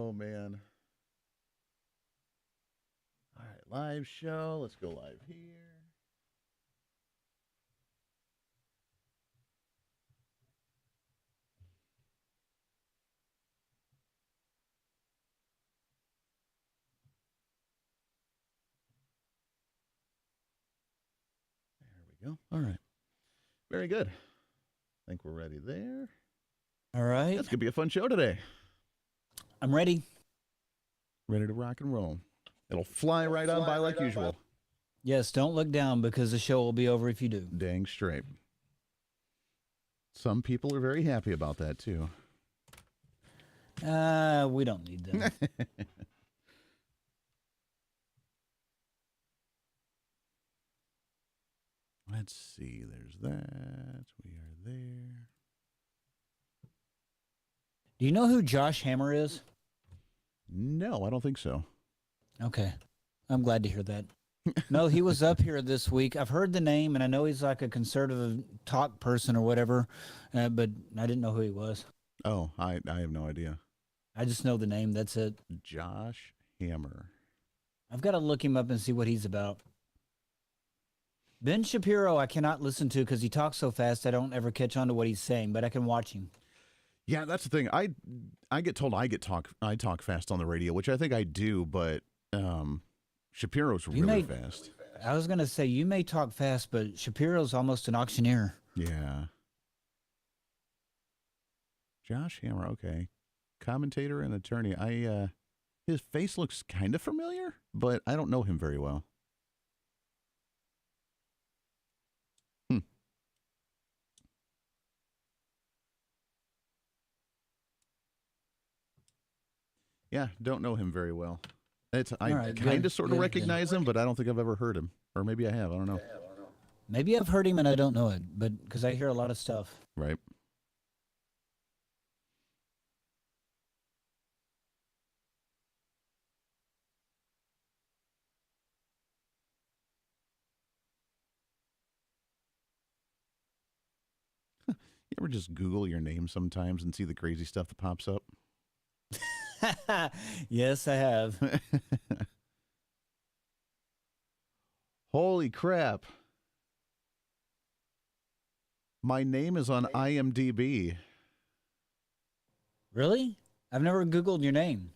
Oh, man. All right, live show. Let's go live here. There we go. All right. Very good. I think we're ready there. All right. That's going to be a fun show today. I'm ready. Ready to rock and roll. It'll fly right on by like usual. Yes, don't look down because the show will be over if you do. Dang straight. Some people are very happy about that, too. We don't need them. Let's see. There's that. We are there. Do you know who Josh Hammer is? No, I don't think so. Okay. I'm glad to hear that. No, he was up here this week. I've heard the name, and I know he's like a conservative talk person or whatever, but I didn't know who he was. Oh, I have no idea. I just know the name. That's it. Josh Hammer. I've got to look him up and see what he's about. Ben Shapiro I cannot listen to because he talks so fast I don't ever catch on to what he's saying, but I can watch him. Yeah, that's the thing. I get told I talk fast on the radio, which I think I do, but Shapiro's really fast. I was going to say, you may talk fast, but Shapiro's almost an auctioneer. Yeah. Josh Hammer, okay. Commentator and attorney. His face looks kind of familiar, but I don't know him very well. Yeah, don't know him very well. I kind of sort of recognize him, but I don't think I've ever heard him. Or maybe I have. I don't know. Maybe I've heard him and I don't know it, but because I hear a lot of stuff. Right. You ever just Google your name sometimes and see the crazy stuff that pops up? Yes, I have. Holy crap. My name is on IMDb. Really? I've never Googled your name.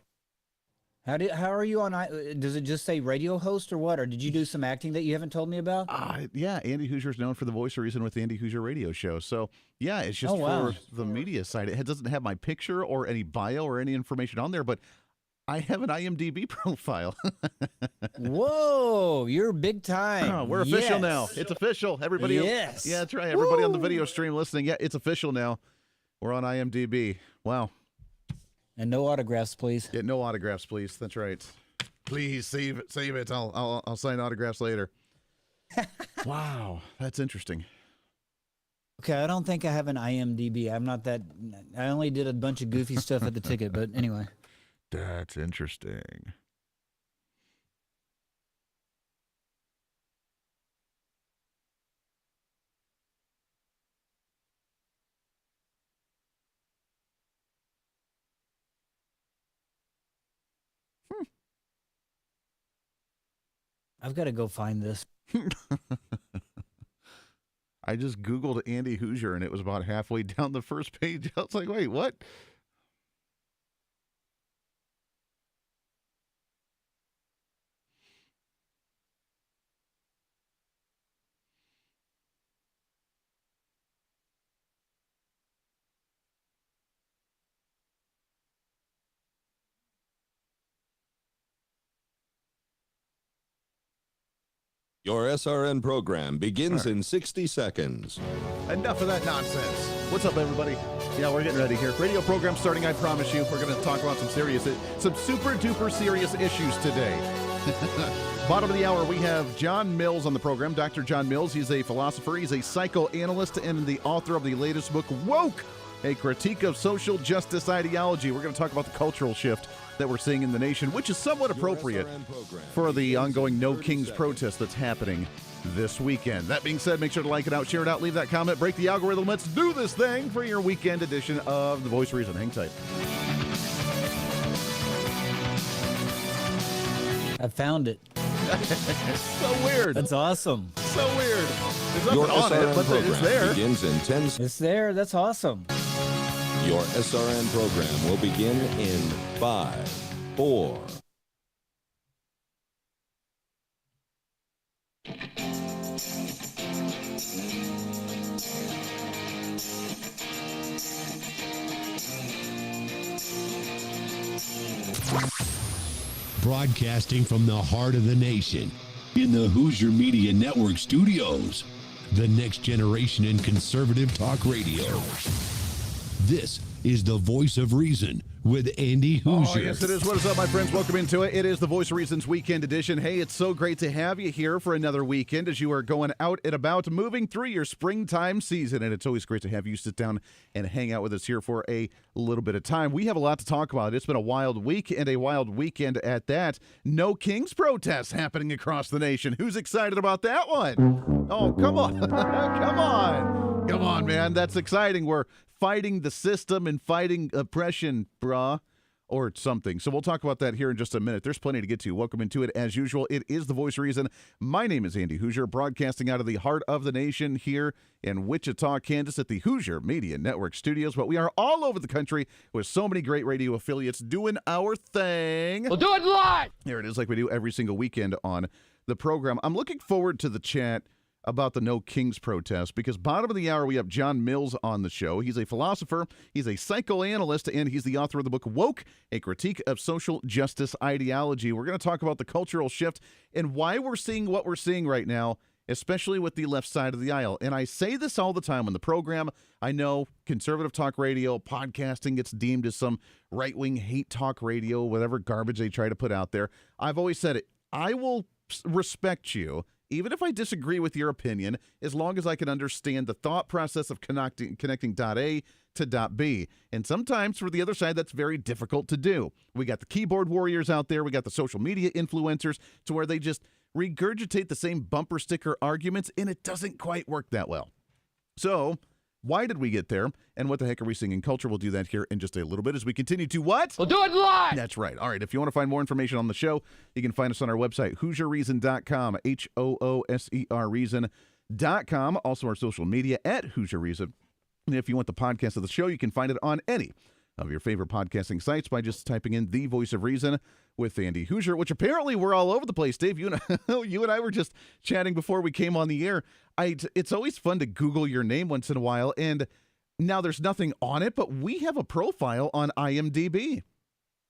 How are you on? Does it just say radio host or what? Or did you do some acting that you haven't told me about? Yeah, Andy Hooser's known for the voice of reason with the Andy Hooser radio show. So, yeah, it's just for the media side. It doesn't have my picture or any bio or any information on there, but I have an IMDb profile. Whoa, you're big time. Oh, we're official now. It's official. Everybody. Yes. Yeah, that's right. Everybody on the video stream listening. Yeah, it's official now. We're on IMDb. Wow. And no autographs, please. Yeah, no autographs, please. That's right. Please save it. I'll sign autographs later. Wow, that's interesting. Okay, I don't think I have an IMDb. I'm not that. I only did a bunch of goofy stuff at the ticket, but anyway. That's interesting. I've got to go find this. I just Googled Andy Hooser, and it was about halfway down the first page. I was like, wait, what? Your SRN program begins in 60 seconds. Enough of that nonsense. What's up, everybody? Yeah, we're getting ready here. Radio program starting, I promise you. We're going to talk about some super duper serious issues today. Bottom of the hour, we have John Mills on the program. Dr. John Mills, he's a philosopher, he's a psychoanalyst, and the author of the latest book, Woke, a critique of social justice ideology. We're going to talk about the cultural shift that we're seeing in the nation, which is somewhat appropriate for the ongoing No Kings protest that's happening this weekend. That being said, make sure to like it out, share it out, leave that comment, break the algorithm. Let's do this thing for your weekend edition of The Voice of Reason. Hang tight. I found it. So weird. That's awesome. So weird. There's Your nothing on SRN it, but program it's there. begins in 10 It's there. That's awesome. Your SRN program will begin in 5, 4. Broadcasting from the heart of the nation in the Hooser Media Network studios, the next generation in conservative talk radio. This is the Voice of Reason with Andy Hooser. Oh, yes, it is. What is up, my friends? Welcome into it. It is the Voice of Reason's Weekend Edition. Hey, it's so great to have you here for another weekend as you are going out and about, moving through your springtime season. And it's always great to have you sit down and hang out with us here for a little bit of time. We have a lot to talk about. It's been a wild week and a wild weekend at that. No Kings protests happening across the nation. Who's excited about that one? Oh, come on. Come on. Come on, man. That's exciting. We're fighting the system and fighting oppression, brah, or something. So we'll talk about that here in just a minute. There's plenty to get to. Welcome into it. As usual, it is the Voice of Reason. My name is Andy Hooser, broadcasting out of the heart of the nation here in Wichita, Kansas at the Hooser Media Network studios. But we are all over the country with so many great radio affiliates doing our thing. We'll do it live! Here it is, like we do every single weekend on the program. I'm looking forward to the chat about the No Kings protest because bottom of the hour we have John Mills on the show. He's a philosopher, he's a psychoanalyst, and he's the author of the book Woke, A Critique of Social Justice Ideology. We're going to talk about the cultural shift and why we're seeing what we're seeing right now, especially with the left side of the aisle. And I say this all the time on the program. I know conservative talk radio, podcasting gets deemed as some right-wing hate talk radio, whatever garbage they try to put out there. I've always said it. I will respect you even if I disagree with your opinion, as long as I can understand the thought process of connecting dot A to dot B. And sometimes for the other side, that's very difficult to do. We got the keyboard warriors out there. We got the social media influencers to where they just regurgitate the same bumper sticker arguments, and it doesn't quite work that well. So why did we get there? And what the heck are we seeing in culture? We'll do that here in just a little bit as we continue to what? We'll do it live! That's right. All right. If you want to find more information on the show, you can find us on our website, HooserReason.com, HOOSER Reason.com. Also our social media at Hooser Reason. And if you want the podcast of the show, you can find it on any of your favorite podcasting sites by just typing in The Voice of Reason with Andy Hooser, which apparently we're all over the place. Dave, you and I were just chatting before we came on the air. It's always fun to Google your name once in a while, and now there's nothing on it, but we have a profile on IMDb.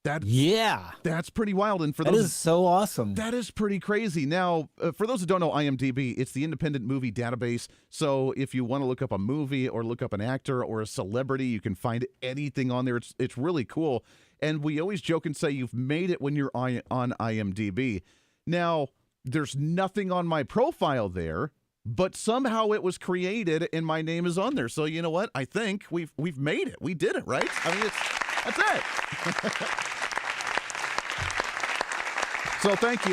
That's pretty wild. And for that those is so awesome. That is pretty crazy. Now, for those who don't know IMDb, it's the independent movie database. So if you want to look up a movie or look up an actor or a celebrity, you can find anything on there. It's really cool. And we always joke and say you've made it when you're on IMDb. Now, there's nothing on my profile there, but somehow it was created and my name is on there. So you know what? I think we've made it. We did it, right? I mean, that's it. So thank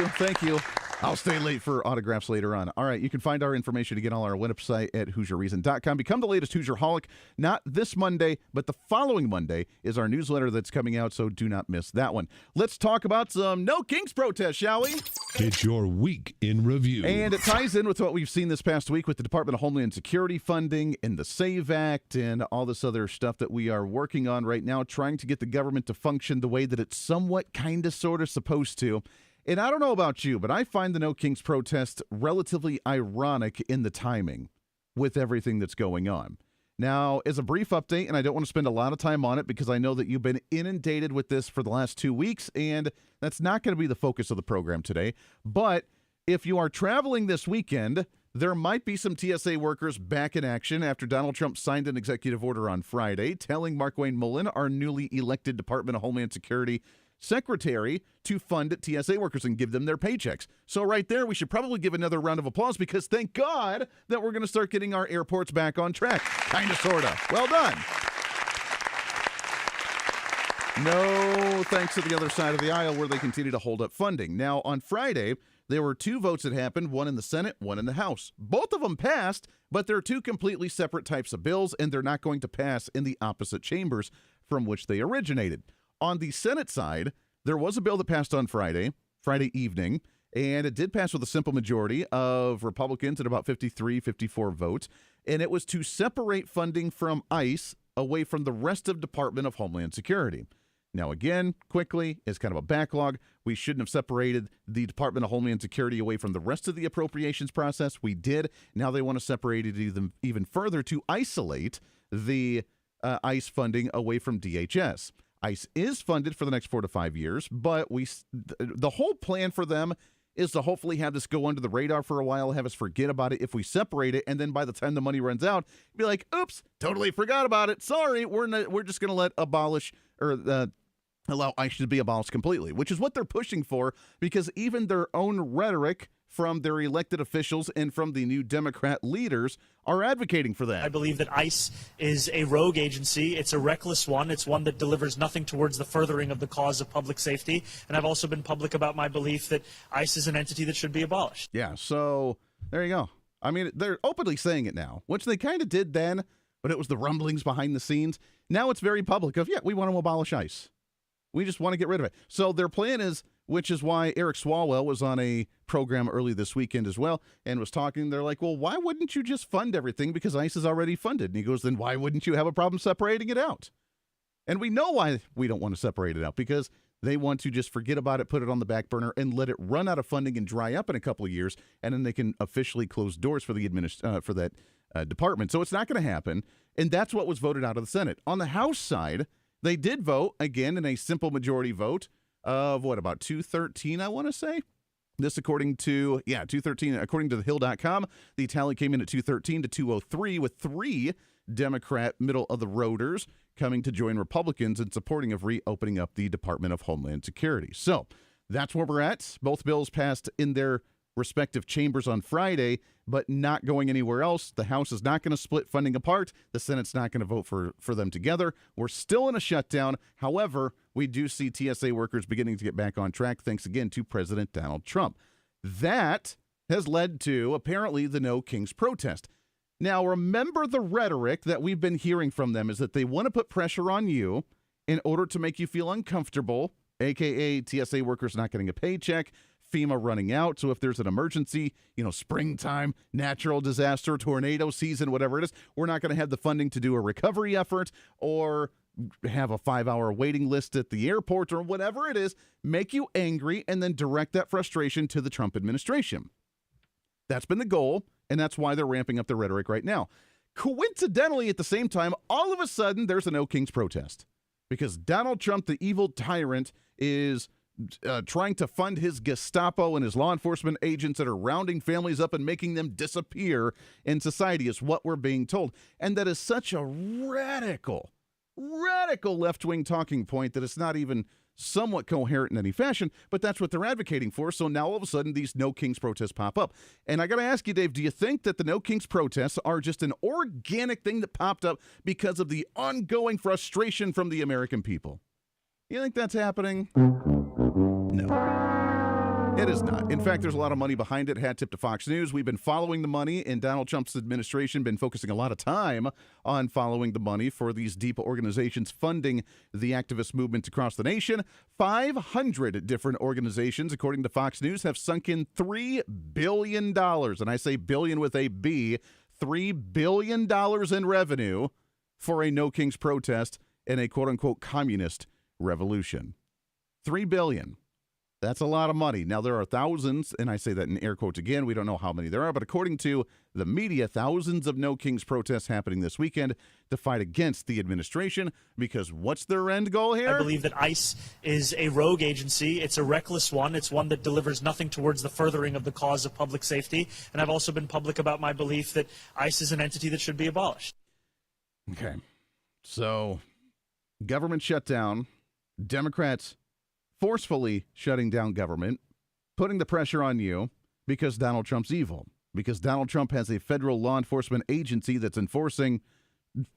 you. I'll stay late for autographs later on. All right, you can find our information again on our website at HooserReason.com. Become the latest Hooserholic, not this Monday, but the following Monday is our newsletter that's coming out, so do not miss that one. Let's talk about some No Kings protests, shall we? It's your week in review. And it ties in with what we've seen this past week with the Department of Homeland Security funding and the SAVE Act and all this other stuff that we are working on right now, trying to get the government to function the way that it's somewhat kind of sort of supposed to. And I don't know about you, but I find the No Kings protest relatively ironic in the timing with everything that's going on. Now, as a brief update, and I don't want to spend a lot of time on it because I know that you've been inundated with this for the last 2 weeks, and that's not going to be the focus of the program today. But if you are traveling this weekend, there might be some TSA workers back in action after Donald Trump signed an executive order on Friday telling Markwayne Mullin, our newly elected Department of Homeland Security Secretary, to fund TSA workers and give them their paychecks. So right there, we should probably give another round of applause because thank God that we're going to start getting our airports back on track. Kind of, sort of. Well done. No thanks to the other side of the aisle where they continue to hold up funding. Now, on Friday, there were two votes that happened, one in the Senate, one in the House. Both of them passed, but they're two completely separate types of bills, and they're not going to pass in the opposite chambers from which they originated. On the Senate side, there was a bill that passed on Friday Friday evening, and it did pass with a simple majority of Republicans at about 53, 54 votes, and it was to separate funding from ICE away from the rest of Department of Homeland Security. Now, again, quickly, it's kind of a backlog. We shouldn't have separated the Department of Homeland Security away from the rest of the appropriations process. We did. Now they want to separate it even further to isolate the ICE funding away from DHS. ICE is funded for the next 4 to 5 years, but the whole plan for them is to hopefully have this go under the radar for a while, have us forget about it if we separate it, and then by the time the money runs out, be like, oops, totally forgot about it. Sorry, we're just going to allow ICE to be abolished completely, which is what they're pushing for, because even their own rhetoric from their elected officials and from the new Democrat leaders are advocating for that. I believe that ICE is a rogue agency. It's a reckless one. It's one that delivers nothing towards the furthering of the cause of public safety. And I've also been public about my belief that ICE is an entity that should be abolished. Yeah, so there you go. I mean, they're openly saying it now, which they kind of did then, but it was the rumblings behind the scenes. Now it's very public of, yeah, we want to abolish ICE. We just want to get rid of it. So their plan is, which is why Eric Swalwell was on a program early this weekend as well and was talking. They're like, well, why wouldn't you just fund everything because ICE is already funded? And he goes, then why wouldn't you have a problem separating it out? And we know why we don't want to separate it out, because they want to just forget about it, put it on the back burner, and let it run out of funding and dry up in a couple of years, and then they can officially close doors for the for that department. So it's not going to happen, and that's what was voted out of the Senate. On the House side, they did vote, again, in a simple majority vote of, about 213, I want to say? This according to, 213, according to thehill.com, the tally came in at 213 to 203, with 3 Democrat middle-of-the-roaders coming to join Republicans in supporting of reopening up the Department of Homeland Security. So that's where we're at. Both bills passed in their respective chambers on Friday, but not going anywhere else. The House is not going to split funding apart. The Senate's not going to vote for them together. We're still in a shutdown. However, we do see TSA workers beginning to get back on track, thanks again to President Donald Trump. That has led to, apparently, the No Kings protest. Now, remember the rhetoric that we've been hearing from them is that they want to put pressure on you in order to make you feel uncomfortable, a.k.a. TSA workers not getting a paycheck, FEMA running out. So if there's an emergency, springtime, natural disaster, tornado season, whatever it is, we're not going to have the funding to do a recovery effort or have a 5-hour waiting list at the airport or whatever it is, make you angry and then direct that frustration to the Trump administration. That's been the goal, and that's why they're ramping up their rhetoric right now. Coincidentally, at the same time, all of a sudden, there's a No Kings protest because Donald Trump, the evil tyrant, is trying to fund his Gestapo and his law enforcement agents that are rounding families up and making them disappear in society, is what we're being told. And that is such a radical left-wing talking point that it's not even somewhat coherent in any fashion, but that's what they're advocating for. So now all of a sudden these No Kings protests pop up. And I got to ask you, Dave, do you think that the No Kings protests are just an organic thing that popped up because of the ongoing frustration from the American people? You think that's happening? No, it is not. In fact, there's a lot of money behind it. Hat tip to Fox News. We've been following the money, and Donald Trump's administration been focusing a lot of time on following the money for these deep organizations funding the activist movement across the nation. 500 different organizations, according to Fox News, have sunk in $3 billion. And I say billion with a B, $3 billion in revenue for a No Kings protest and a quote-unquote communist revolution. $3 billion. That's a lot of money. Now, there are thousands, and I say that in air quotes again. We don't know how many there are, but according to the media, thousands of No Kings protests happening this weekend to fight against the administration, because what's their end goal here? I believe that ICE is a rogue agency. It's a reckless one. It's one that delivers nothing towards the furthering of the cause of public safety. And I've also been public about my belief that ICE is an entity that should be abolished. Okay. So, government shutdown, Democrats forcefully shutting down government, putting the pressure on you because Donald Trump's evil, because Donald Trump has a federal law enforcement agency that's enforcing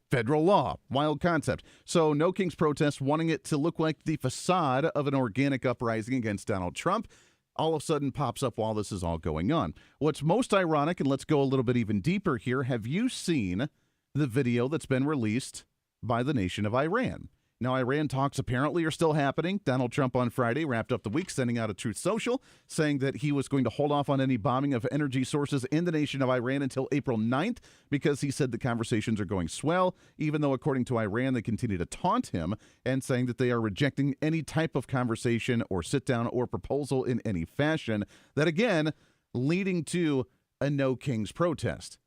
federal law. Wild concept. So No Kings protests, wanting it to look like the facade of an organic uprising against Donald Trump, all of a sudden pops up while this is all going on. What's most ironic, and let's go a little bit even deeper here, have you seen the video that's been released by the nation of Iran? Now, Iran talks apparently are still happening. Donald Trump on Friday wrapped up the week sending out a Truth Social saying that he was going to hold off on any bombing of energy sources in the nation of Iran until April 9th because he said the conversations are going swell, even though, according to Iran, they continue to taunt him and saying that they are rejecting any type of conversation or sit-down or proposal in any fashion. That, again, leading to a No Kings protest.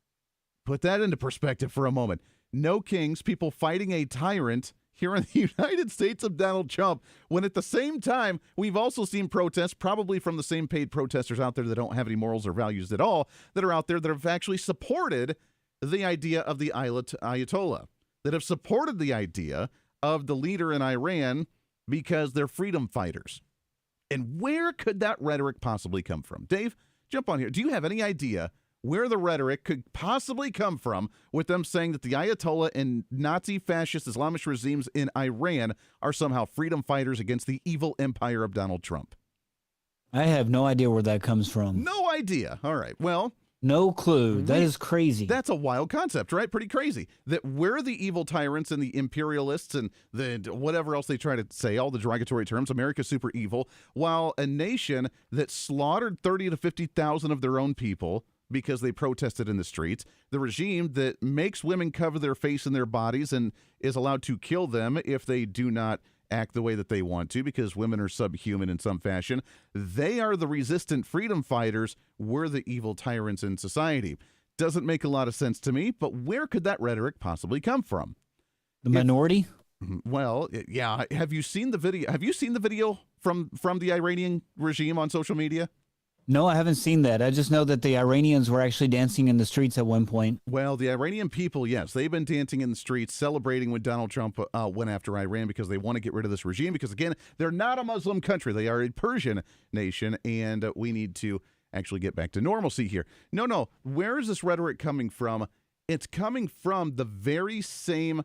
Put that into perspective for a moment. No Kings, people fighting a tyrant here in the United States of Donald Trump, when at the same time, we've also seen protests, probably from the same paid protesters out there that don't have any morals or values at all, that are out there that have actually supported the idea of the Ayatollah, that have supported the idea of the leader in Iran because they're freedom fighters. And where could that rhetoric possibly come from? Dave, jump on here. Do you have any idea where the rhetoric could possibly come from with them saying that the Ayatollah and Nazi fascist Islamist regimes in Iran are somehow freedom fighters against the evil empire of Donald Trump? I have no idea where that comes from. No idea. All right. Well, no clue. That is crazy. That's a wild concept, right? Pretty crazy. That we're the evil tyrants and the imperialists and the whatever else they try to say, all the derogatory terms, America's super evil, while a nation that slaughtered 30 to 50,000 of their own people because they protested in the streets, the regime that makes women cover their face and their bodies and is allowed to kill them if they do not act the way that they want to because women are subhuman in some fashion. They are the resistant freedom fighters. We're the evil tyrants in society. Doesn't make a lot of sense to me, but where could that rhetoric possibly come from? The minority? Well, yeah. Have you seen the video? Have you seen the video from the Iranian regime on social media? No, I haven't seen that. I just know that the Iranians were actually dancing in the streets at one point. Well, the Iranian people, yes, they've been dancing in the streets, celebrating when Donald Trump went after Iran because they want to get rid of this regime. Because, again, they're not a Muslim country. They are a Persian nation, and we need to actually get back to normalcy here. No. Where is this rhetoric coming from? It's coming from the very same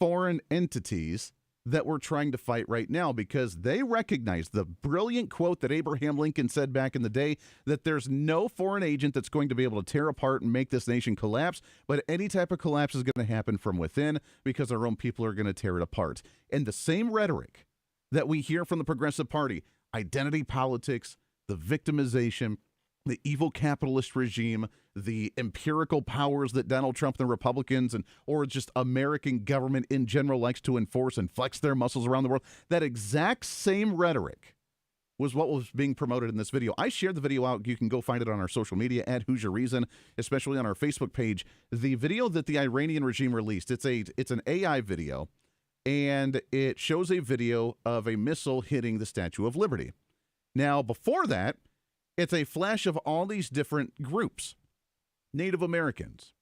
foreign entities that we're trying to fight right now because they recognize the brilliant quote that Abraham Lincoln said back in the day that there's no foreign agent that's going to be able to tear apart and make this nation collapse, but any type of collapse is going to happen from within because our own people are going to tear it apart. And the same rhetoric that we hear from the Progressive Party, identity politics, the victimization, the evil capitalist regime, the empirical powers that Donald Trump and the Republicans or just American government in general likes to enforce and flex their muscles around the world. That exact same rhetoric was what was being promoted in this video. I shared the video out. You can go find it on our social media at Hooser Reason, especially on our Facebook page. The video that the Iranian regime released, it's an AI video, and it shows a video of a missile hitting the Statue of Liberty. Now, before that, it's a flash of all these different groups, Native Americans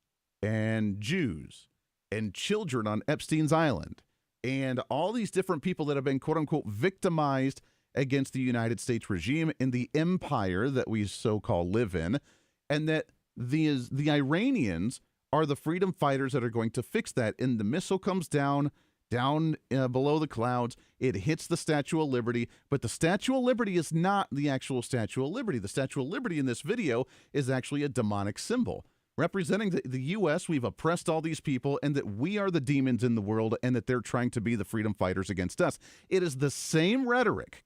and Jews and children on Epstein's Island and all these different people that have been, quote unquote, victimized against the United States regime in the empire that we so-called live in, and that the Iranians are the freedom fighters that are going to fix that. And the missile comes down below the clouds. It hits the Statue of Liberty, but the Statue of Liberty is not the actual Statue of Liberty. The Statue of Liberty in this video is actually a demonic symbol representing the U.S. We've oppressed all these people and that we are the demons in the world and that they're trying to be the freedom fighters against us. It is the same rhetoric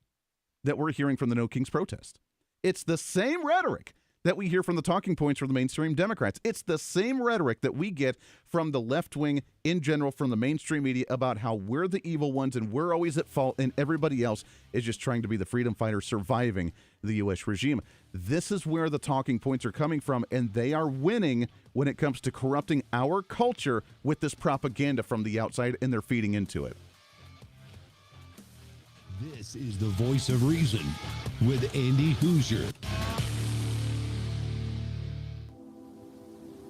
that we're hearing from the No Kings protest. It's the same rhetoric that we hear from the talking points from the mainstream Democrats. It's the same rhetoric that we get from the left wing in general, from the mainstream media, about how we're the evil ones and we're always at fault and everybody else is just trying to be the freedom fighter surviving the U.S. regime. This is where the talking points are coming from, and they are winning when it comes to corrupting our culture with this propaganda from the outside, and they're feeding into it. This is the Voice of Reason with Andy Hooser.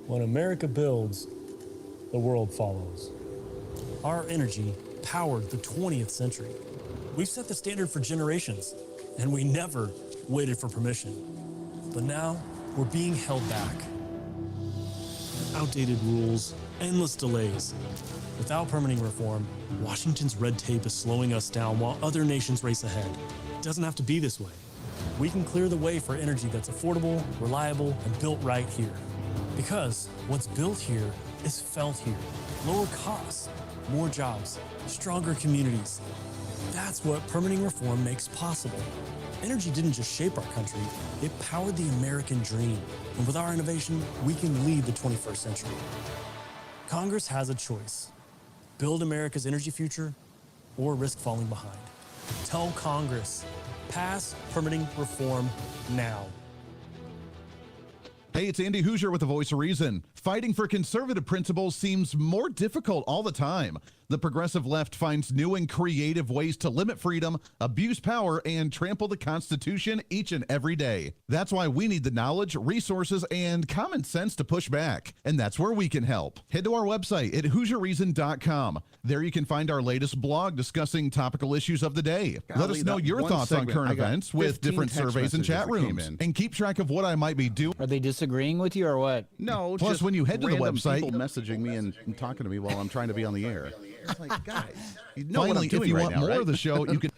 When America builds, the world follows. Our energy powered the 20th century. We've set the standard for generations, and we never waited for permission. But now, we're being held back. Outdated rules, endless delays. Without permitting reform, Washington's red tape is slowing us down while other nations race ahead. It doesn't have to be this way. We can clear the way for energy that's affordable, reliable, and built right here. Because what's built here is felt here. Lower costs, more jobs, stronger communities. That's what permitting reform makes possible. Energy didn't just shape our country, it powered the American dream. And with our innovation, we can lead the 21st century. Congress has a choice. Build America's energy future or risk falling behind. Tell Congress, pass permitting reform now. Hey, it's Andy Hooser with the Voice of Reason. Fighting for conservative principles seems more difficult all the time. The progressive left finds new and creative ways to limit freedom, abuse power, and trample the Constitution each and every day. That's why we need the knowledge, resources, and common sense to push back. And that's where we can help. Head to our website at HooserReason.com. There you can find our latest blog discussing topical issues of the day. Let us know your thoughts on current events with different surveys and chat rooms. And keep track of what I might be doing. Are they disagreeing with you or what? No, plus just when you head to the random website, people messaging me and talking to me while I'm trying to be on the air. It's like, guys, you know finally, what I'm doing if you right want now, more right? of the show, you can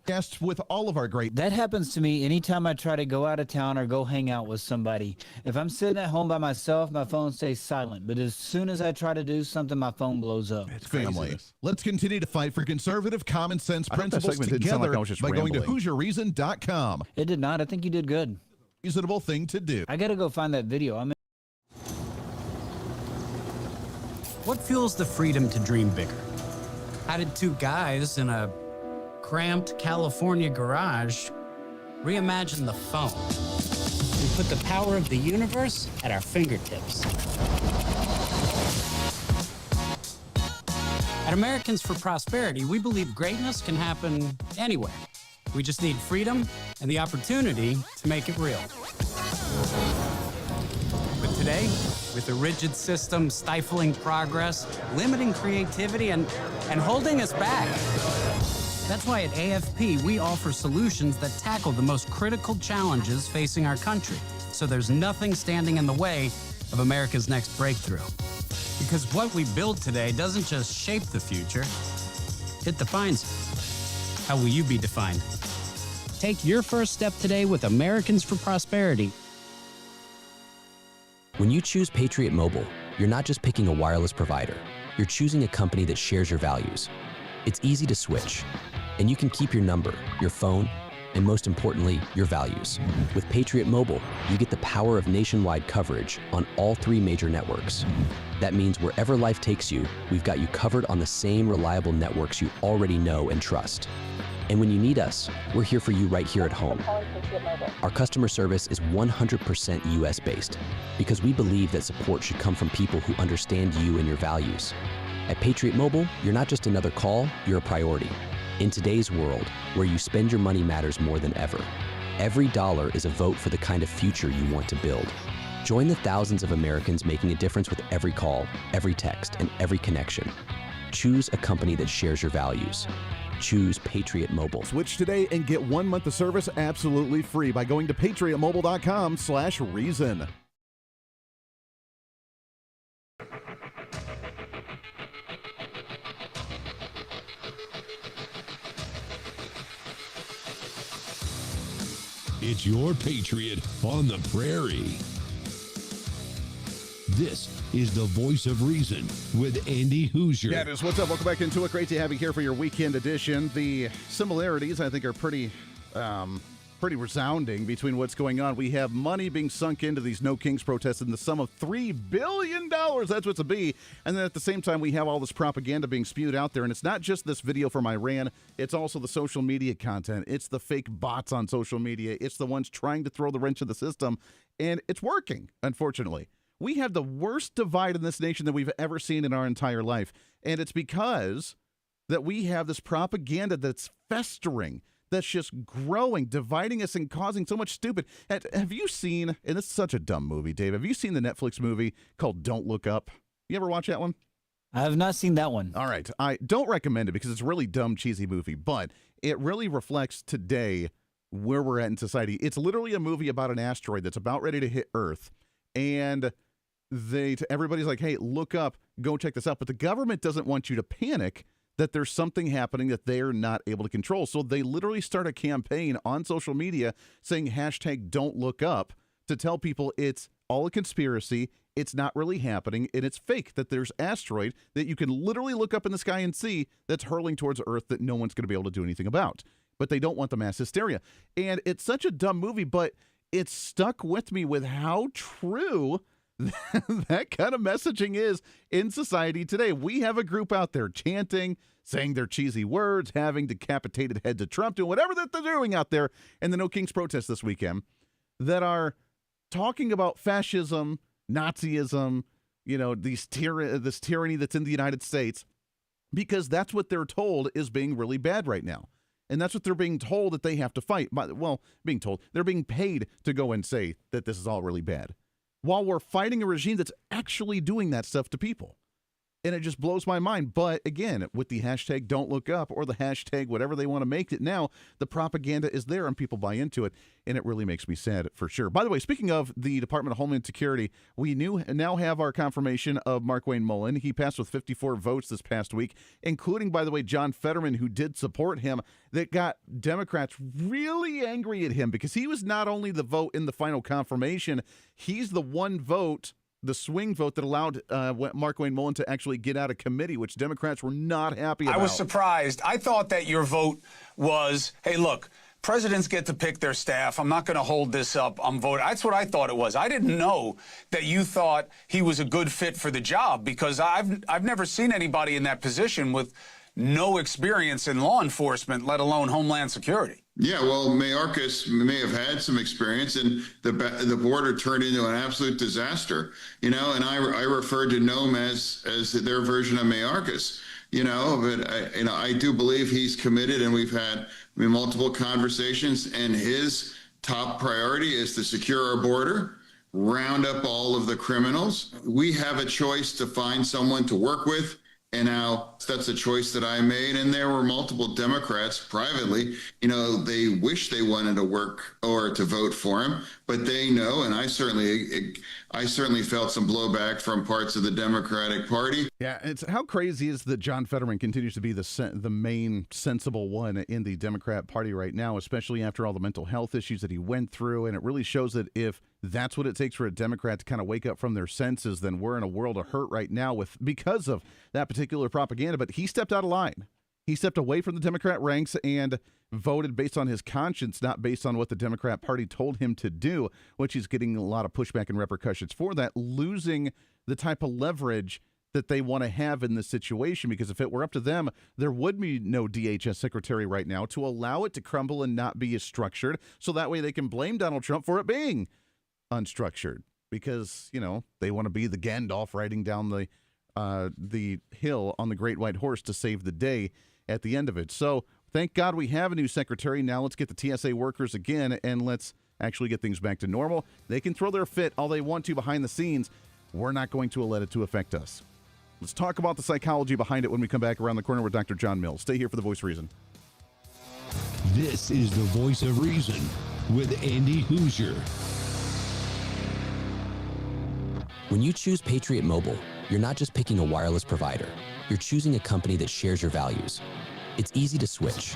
guest with all of our great. That happens to me anytime I try to go out of town or go hang out with somebody. If I'm sitting at home by myself, my phone stays silent. But as soon as I try to do something, my phone blows up. It's family. Let's continue to fight for conservative, common sense I hope that principles segment didn't sound together like I was just by going to rambling. HooserReason.com. It did not. I think you did good. Reasonable thing to do. I got to go find that video. What fuels the freedom to dream bigger? How did two guys in a cramped California garage reimagine the phone? We put the power of the universe at our fingertips. At Americans for Prosperity, we believe greatness can happen anywhere. We just need freedom and the opportunity to make it real. But today, with a rigid system stifling progress, limiting creativity, and holding us back. That's why at AFP, we offer solutions that tackle the most critical challenges facing our country, so there's nothing standing in the way of America's next breakthrough. Because what we build today doesn't just shape the future, it defines it. How will you be defined? Take your first step today with Americans for Prosperity. When you choose Patriot Mobile, you're not just picking a wireless provider. You're choosing a company that shares your values. It's easy to switch, and you can keep your number, your phone, and most importantly, your values. With Patriot Mobile, you get the power of nationwide coverage on all 3 major networks. That means wherever life takes you, we've got you covered on the same reliable networks you already know and trust. And when you need us, we're here for you right here at home. Our customer service is 100% US-based because we believe that support should come from people who understand you and your values. At Patriot Mobile, you're not just another call, you're a priority. In today's world, where you spend your money matters more than ever, every dollar is a vote for the kind of future you want to build. Join the thousands of Americans making a difference with every call, every text, and every connection. Choose a company that shares your values. Choose Patriot Mobile. Switch today and get 1 month of service absolutely free by going to patriotmobile.com/reason. It's your Patriot on the prairie. This is the Voice of Reason with Andy Hooser. Yeah, it is. What's up? Welcome back into it. Great to have you here for your weekend edition. The similarities, I think, are pretty resounding between what's going on. We have money being sunk into these No Kings protests in the sum of $3 billion. That's what's a B. And then at the same time, we have all this propaganda being spewed out there. And it's not just this video from Iran. It's also the social media content. It's the fake bots on social media. It's the ones trying to throw the wrench in the system. And it's working, unfortunately. We have the worst divide in this nation that we've ever seen in our entire life. And it's because that we have this propaganda that's festering, that's just growing, dividing us and causing so much stupid. Have you seen, and this is such a dumb movie, Dave, have you seen the Netflix movie called Don't Look Up? You ever watch that one? I have not seen that one. All right. I don't recommend it because it's a really dumb, cheesy movie, but it really reflects today where we're at in society. It's literally a movie about an asteroid that's about ready to hit Earth, and everybody's like, hey, look up, go check this out. But the government doesn't want you to panic that there's something happening that they're not able to control. So they literally start a campaign on social media saying hashtag don't look up to tell people it's all a conspiracy. It's not really happening, and it's fake, that there's asteroid that you can literally look up in the sky and see that's hurling towards Earth that no one's going to be able to do anything about. But they don't want the mass hysteria. And it's such a dumb movie, but it's stuck with me with how true that kind of messaging is in society today. We have a group out there chanting, saying their cheesy words, having decapitated heads of Trump, doing whatever that they're doing out there in the No Kings protest this weekend, that are talking about fascism, Nazism, this tyranny that's in the United States, because that's what they're told is being really bad right now. And that's what they're being told that they have to fight. Being told. They're being paid to go and say that this is all really bad, while we're fighting a regime that's actually doing that stuff to people. And it just blows my mind. But again, with the hashtag Don't Look Up, or the hashtag whatever they want to make it now, the propaganda is there and people buy into it. And it really makes me sad for sure. By the way, speaking of the Department of Homeland Security, we now have our confirmation of Markwayne Mullin. He passed with 54 votes this past week, including, by the way, John Fetterman, who did support him, that got Democrats really angry at him because he was not only the vote in the final confirmation, he's the one vote, the swing vote, that allowed Markwayne Mullin to actually get out of committee, which Democrats were not happy about. I was surprised. I thought that your vote was, hey, look, presidents get to pick their staff. I'm not going to hold this up. I'm voting. That's what I thought it was. I didn't know that you thought he was a good fit for the job, because I've never seen anybody in that position with no experience in law enforcement, let alone Homeland Security. Yeah, well, Mayorkas may have had some experience, and the border turned into an absolute disaster, and I referred to Noam as their version of Mayorkas, but I do believe he's committed, and we've had multiple conversations, and his top priority is to secure our border, round up all of the criminals. We have a choice to find someone to work with. And now that's a choice that I made. And there were multiple Democrats privately, they wish they wanted to work or to vote for him, but they know, and I certainly felt some blowback from parts of the Democratic Party. Yeah, how crazy is that John Fetterman continues to be the main sensible one in the Democrat Party right now, especially after all the mental health issues that he went through. And it really shows that if that's what it takes for a Democrat to kind of wake up from their senses, then we're in a world of hurt right now because of that particular propaganda. But he stepped out of line. He stepped away from the Democrat ranks and voted based on his conscience, not based on what the Democrat Party told him to do, which is getting a lot of pushback and repercussions for that, losing the type of leverage that they want to have in this situation. Because if it were up to them, there would be no DHS secretary right now to allow it to crumble and not be as structured, so that way they can blame Donald Trump for it being unstructured, because they want to be the Gandalf riding down the hill on the great white horse to save the day at the end of it. So thank God we have a new secretary. Now let's get the TSA workers again, and let's actually get things back to normal. They can throw their fit all they want to behind the scenes. We're not going to let it to affect us. Let's talk about the psychology behind it when we come back around the corner with Dr. John Mills. Stay here for the Voice of Reason. This is the Voice of Reason with Andy Hooser. When you choose Patriot Mobile, you're not just picking a wireless provider. You're choosing a company that shares your values. It's easy to switch,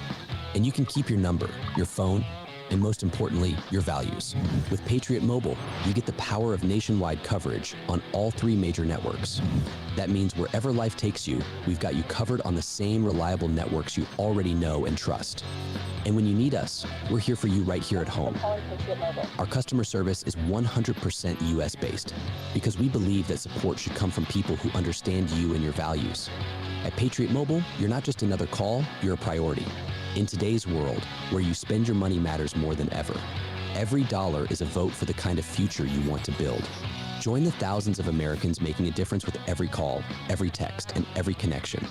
and you can keep your number, your phone, and most importantly, your values. With Patriot Mobile, you get the power of nationwide coverage on all 3 major networks. That means wherever life takes you, we've got you covered on the same reliable networks you already know and trust. And when you need us, we're here for you right here at home. Our customer service is 100% US-based, because we believe that support should come from people who understand you and your values. At Patriot Mobile, you're not just another call, you're a priority. In today's world, where you spend your money matters more than ever, every dollar is a vote for the kind of future you want to build. Join the thousands of Americans making a difference with every call, every text, and every connection.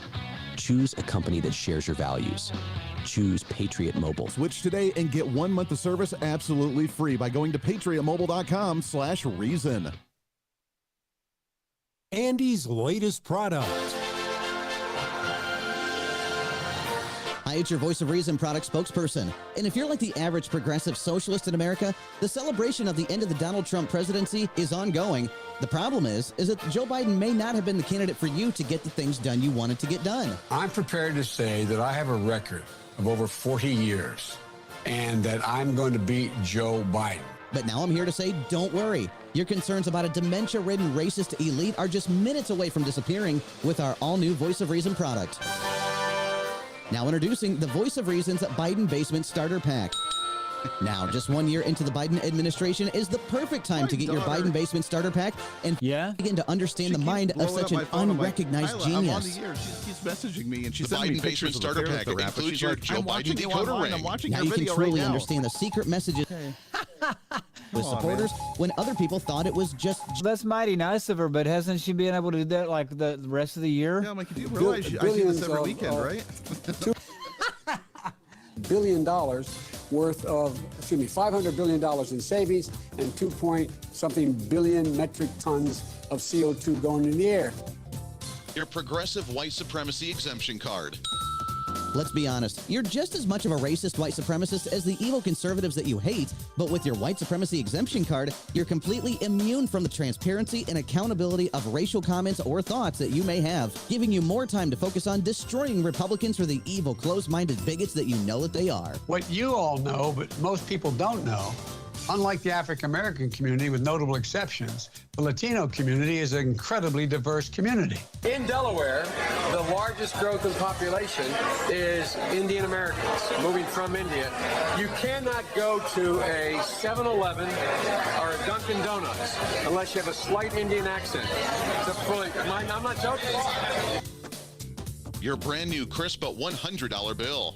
Choose a company that shares your values. Choose Patriot Mobile. Switch today and get 1 month of service absolutely free by going to patriotmobile.com/reason. Andy's latest product. Hi, it's your Voice of Reason product spokesperson. And if you're like the average progressive socialist in America, the celebration of the end of the Donald Trump presidency is ongoing. The problem is that Joe Biden may not have been the candidate for you to get the things done you wanted to get done. I'm prepared to say that I have a record of over 40 years and that I'm going to beat Joe Biden. But now I'm here to say, don't worry. Your concerns about a dementia-ridden racist elite are just minutes away from disappearing with our all-new Voice of Reason product. Now introducing the Voice of Reason's Biden Basement Starter Pack. Now, just 1 year into the Biden administration is the perfect time to get your Biden Basement Starter Pack and begin to understand the mind of such an unrecognized genius. I'm on the air. She's messaging me, and she's sending me pictures of the Starter Pack. It includes your Joe Biden decoder ring. I'm watching now your you can video truly right now. understand the secret messages with supporters when other people thought it was just... That's mighty nice of her, but hasn't she been able to do that like the rest of the year? Yeah, I'm like, you do realize I see this every weekend, right? $2 billion worth of, $500 billion in savings and 2-point-something billion metric tons of CO2 going in the air. Your progressive white supremacy exemption card. Let's be honest, you're just as much of a racist white supremacist as the evil conservatives that you hate, but with your white supremacy exemption card, you're completely immune from the transparency and accountability of racial comments or thoughts that you may have, giving you more time to focus on destroying Republicans for the evil, closed-minded bigots that you know that they are. What you all know, but most people don't know, unlike the African-American community, with notable exceptions, the Latino community is an incredibly diverse community. In Delaware, the largest growth in population is Indian Americans moving from India. You cannot go to a 7-Eleven or a Dunkin' Donuts unless you have a slight Indian accent. I'm not joking. Your brand new crisp but $100 bill.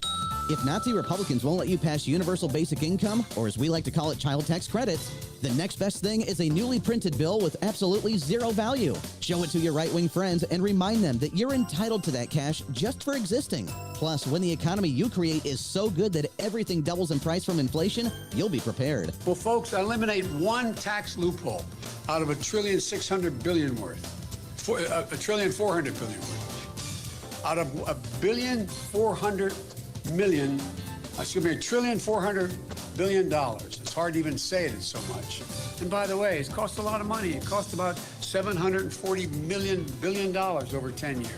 If Nazi Republicans won't let you pass universal basic income, or as we like to call it, child tax credits, the next best thing is a newly printed bill with absolutely zero value. Show it to your right-wing friends and remind them that you're entitled to that cash just for existing. Plus, when the economy you create is so good that everything doubles in price from inflation, you'll be prepared. Well, folks, eliminate one tax loophole out of $1.6 trillion worth, $1.4 trillion worth. Out of $1.4 trillion. It's hard to even say it so much. And by the way, it's cost a lot of money. It cost about $740 billion over 10 years.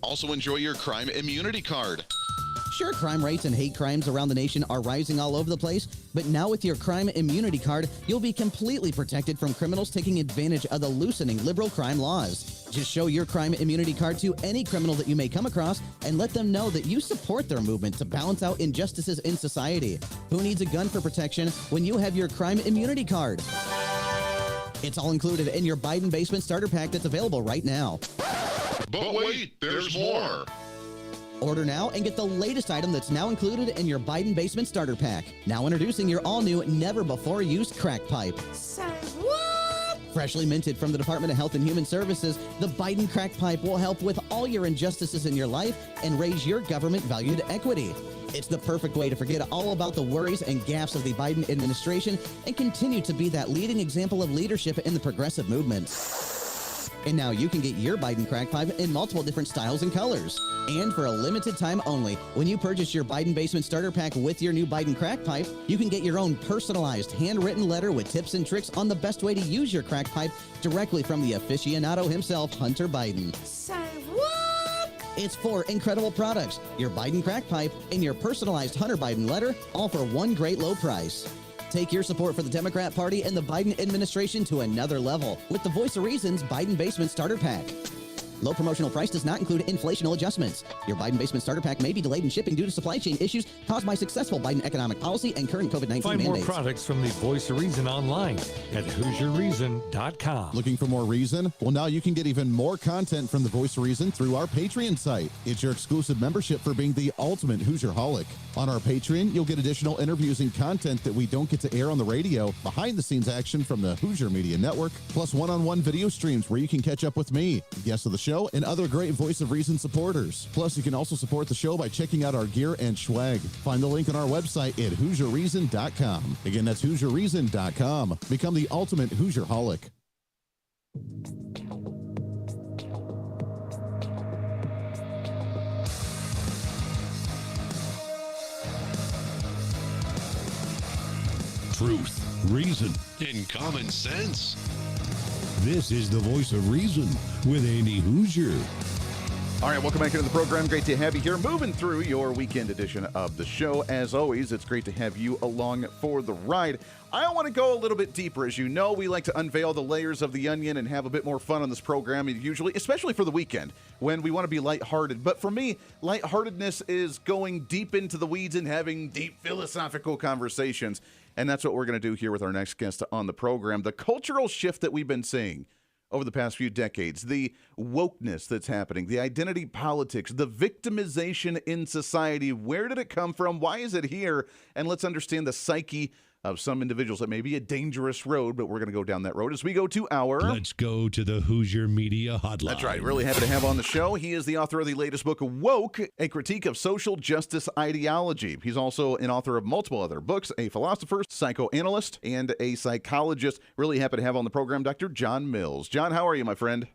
Also enjoy your crime immunity card. Sure, crime rates and hate crimes around the nation are rising all over the place, but now with your crime immunity card, you'll be completely protected from criminals taking advantage of the loosening liberal crime laws. Just show your crime immunity card to any criminal that you may come across and let them know that you support their movement to balance out injustices in society. Who needs a gun for protection when you have your crime immunity card? It's all included in your Biden Basement Starter Pack that's available right now. But wait, there's more. Order now and get the latest item that's now included in your Biden Basement Starter Pack. Now introducing your all-new, never-before-used crack pipe. Say what? Freshly minted from the Department of Health and Human Services, the Biden crack pipe will help with all your injustices in your life and raise your government-valued equity. It's the perfect way to forget all about the worries and gaffes of the Biden administration and continue to be that leading example of leadership in the progressive movement. And now you can get your Biden crack pipe in multiple different styles and colors. And for a limited time only, when you purchase your Biden Basement Starter Pack with your new Biden crack pipe, you can get your own personalized handwritten letter with tips and tricks on the best way to use your crack pipe directly from the aficionado himself, Hunter Biden. Say what? It's 4 incredible products, your Biden crack pipe and your personalized Hunter Biden letter, all for one great low price. Take your support for the Democrat Party and the Biden administration to another level with the Voice of Reason's Biden Basement Starter Pack. Low promotional price does not include inflational adjustments. Your Biden Basement Starter Pack may be delayed in shipping due to supply chain issues caused by successful Biden economic policy and current COVID-19 Find mandates. more products from the Voice of Reason online at HooserReason.com. Looking for more reason? Well, now you can get even more content from the Voice of Reason through our Patreon site. It's your exclusive membership for being the ultimate Hoosier-holic. On our Patreon, you'll get additional interviews and content that we don't get to air on the radio, behind-the-scenes action from the Hoosier Media Network, plus one-on-one video streams where you can catch up with me, guests of the show, and other great Voice of Reason supporters. Plus, you can also support the show by checking out our gear and swag. Find the link on our website at HooserReason.com. Again, that's HooserReason.com. Become the ultimate Hoosier-holic. Truth, reason, and common sense. This is the Voice of Reason with Andy Hooser. All right, welcome back into the program. Great to have you here. Moving through your weekend edition of the show. As always, it's great to have you along for the ride. I want to go a little bit deeper. As you know, we like to unveil the layers of the onion and have a bit more fun on this program, usually, especially for the weekend, when we want to be lighthearted. But for me, lightheartedness is going deep into the weeds and having deep philosophical conversations. And that's what we're going to do here with our next guest on the program. The cultural shift that we've been seeing over the past few decades, the wokeness that's happening, the identity politics, the victimization in society. Where did it come from? Why is it here? And let's understand the psyche of some individuals. That may be a dangerous road, but we're going to go down that road as we go to our... Let's go to the Hoosier Media Hotline. That's right. Really happy to have on the show. He is the author of the latest book, Woke, a critique of social justice ideology. He's also an author of multiple other books, a philosopher, psychoanalyst, and a psychologist. Really happy to have on the program Dr. John Mills. John, how are you, my friend?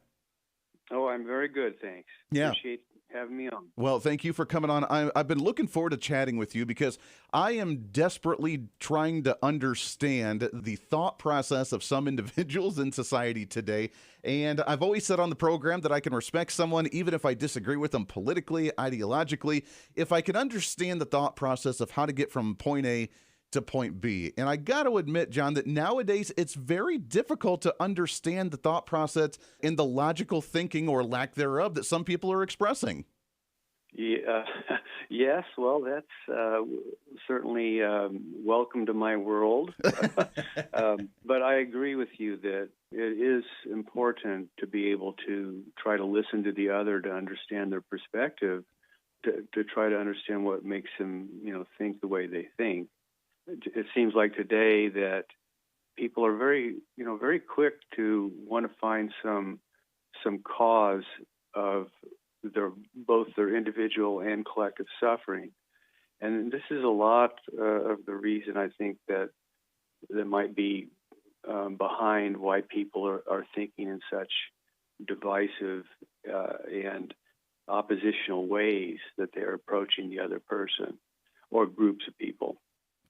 Oh, I'm very good, thanks. Yeah. Appreciate having me on. Well, thank you for coming on. I've been looking forward to chatting with you because I am desperately trying to understand the thought process of some individuals in society today. And I've always said on the program that I can respect someone even if I disagree with them politically, ideologically, if I can understand the thought process of how to get from point A to point B. And I got to admit, John, that nowadays it's very difficult to understand the thought process and the logical thinking or lack thereof that some people are expressing. Yeah, yes, well, that's certainly welcome to my world. But I agree with you that it is important to be able to try to listen to the other, to understand their perspective, to try to understand what makes them, think the way they think. It seems like today that people are very quick to want to find some cause of both their individual and collective suffering, and this is a lot of the reason I think that might be behind why people are thinking in such divisive and oppositional ways that they're approaching the other person or groups of people.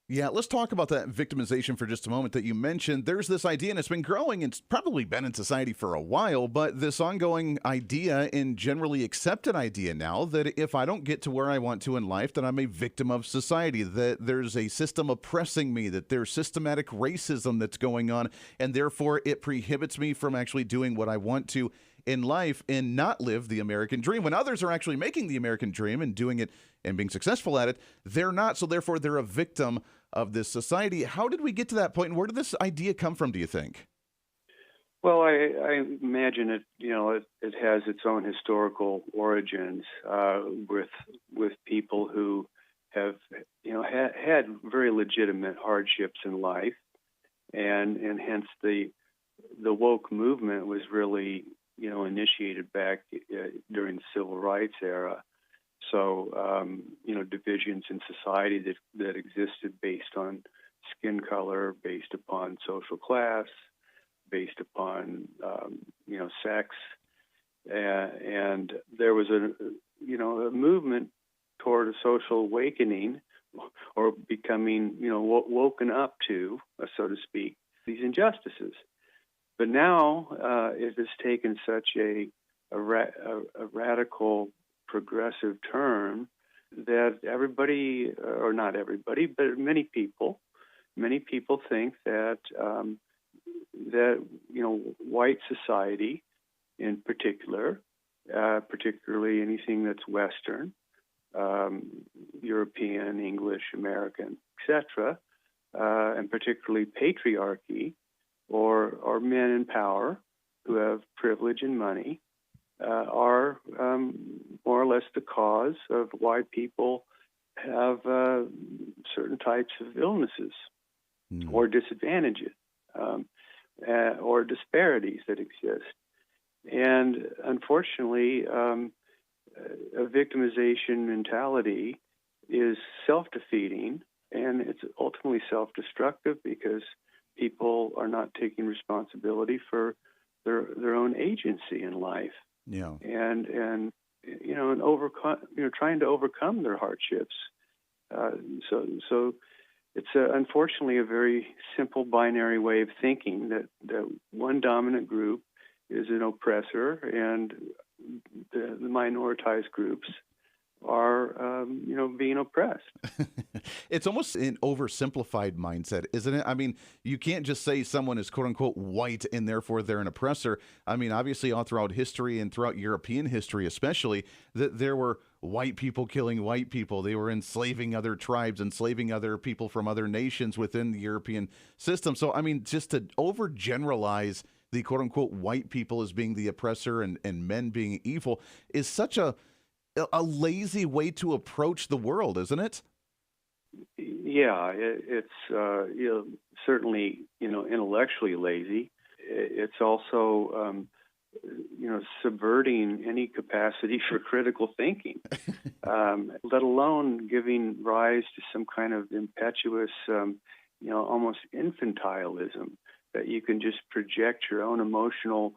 Yeah, let's talk about that victimization for just a moment that you mentioned. There's this idea, and it's been growing, and it's probably been in society for a while, but this ongoing idea and generally accepted idea now that if I don't get to where I want to in life, then I'm a victim of society, that there's a system oppressing me, that there's systematic racism that's going on, and therefore it prohibits me from actually doing what I want to in life and not live the American dream. When others are actually making the American dream and doing it and being successful at it, they're not, so therefore they're a victim of this society. How did we get to that point, and where did this idea come from, do you think? Well, I imagine it. It has its own historical origins with people who have had very legitimate hardships in life, and hence the woke movement was really initiated back during the civil rights era. So, divisions in society that existed based on skin color, based upon social class, based upon, sex. And there was a movement toward a social awakening or becoming, woken up to, so to speak, these injustices. But now it has taken such a radical progressive turn that everybody, or not everybody, but many people think that white society in particular, particularly anything that's Western, European, English, American, etc., and particularly patriarchy or men in power who have privilege and money, are more or less the cause of why people have certain types of illnesses or disadvantages or disparities that exist. And unfortunately, a victimization mentality is self-defeating, and it's ultimately self-destructive because people are not taking responsibility for their own agency in life. Yeah. And overcome, trying to overcome their hardships. So it's unfortunately a very simple binary way of thinking that one dominant group is an oppressor and the minoritized groups are, being oppressed. It's almost an oversimplified mindset, isn't it? I mean, you can't just say someone is quote unquote white and therefore they're an oppressor. I mean, obviously all throughout history and throughout European history especially, that there were white people killing white people. They were enslaving other tribes, enslaving other people from other nations within the European system. So, I mean, just to overgeneralize the quote unquote white people as being the oppressor and men being evil is such a lazy way to approach the world, isn't it? Yeah, it's certainly intellectually lazy. It's also subverting any capacity for critical thinking, let alone giving rise to some kind of impetuous, almost infantilism that you can just project your own emotional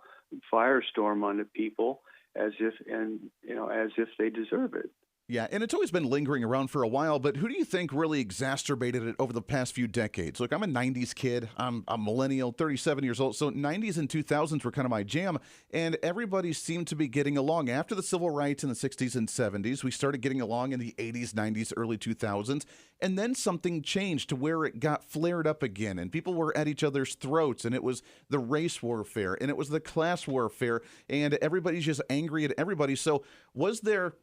firestorm onto people as if they deserve it. Yeah, and it's always been lingering around for a while, but who do you think really exacerbated it over the past few decades? Look, I'm a 90s kid. I'm a millennial, 37 years old, so 90s and 2000s were kind of my jam, and everybody seemed to be getting along. After the civil rights in the 60s and 70s, we started getting along in the 80s, 90s, early 2000s, and then something changed to where it got flared up again, and people were at each other's throats, and it was the race warfare, and it was the class warfare, and everybody's just angry at everybody. So was there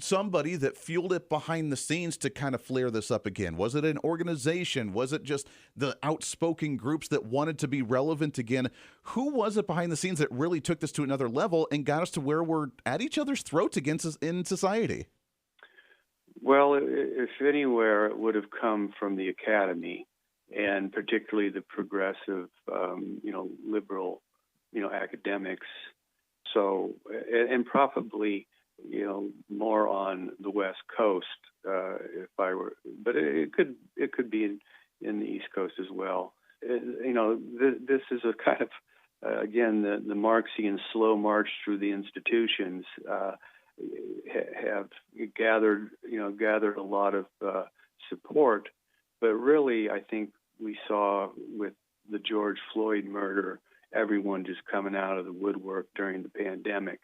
somebody that fueled it behind the scenes to kind of flare this up again? Was it an organization? Was it just the outspoken groups that wanted to be relevant again? Who was it behind the scenes that really took this to another level and got us to where we're at each other's throats against us in society? Well, if anywhere, it would have come from the academy, and particularly the progressive, liberal, academics. So, and probably more on the West Coast, if I were, but it could be in the East Coast as well. This is a kind of again the Marxian slow march through the institutions have gathered a lot of support, but really I think we saw with the George Floyd murder everyone just coming out of the woodwork during the pandemic.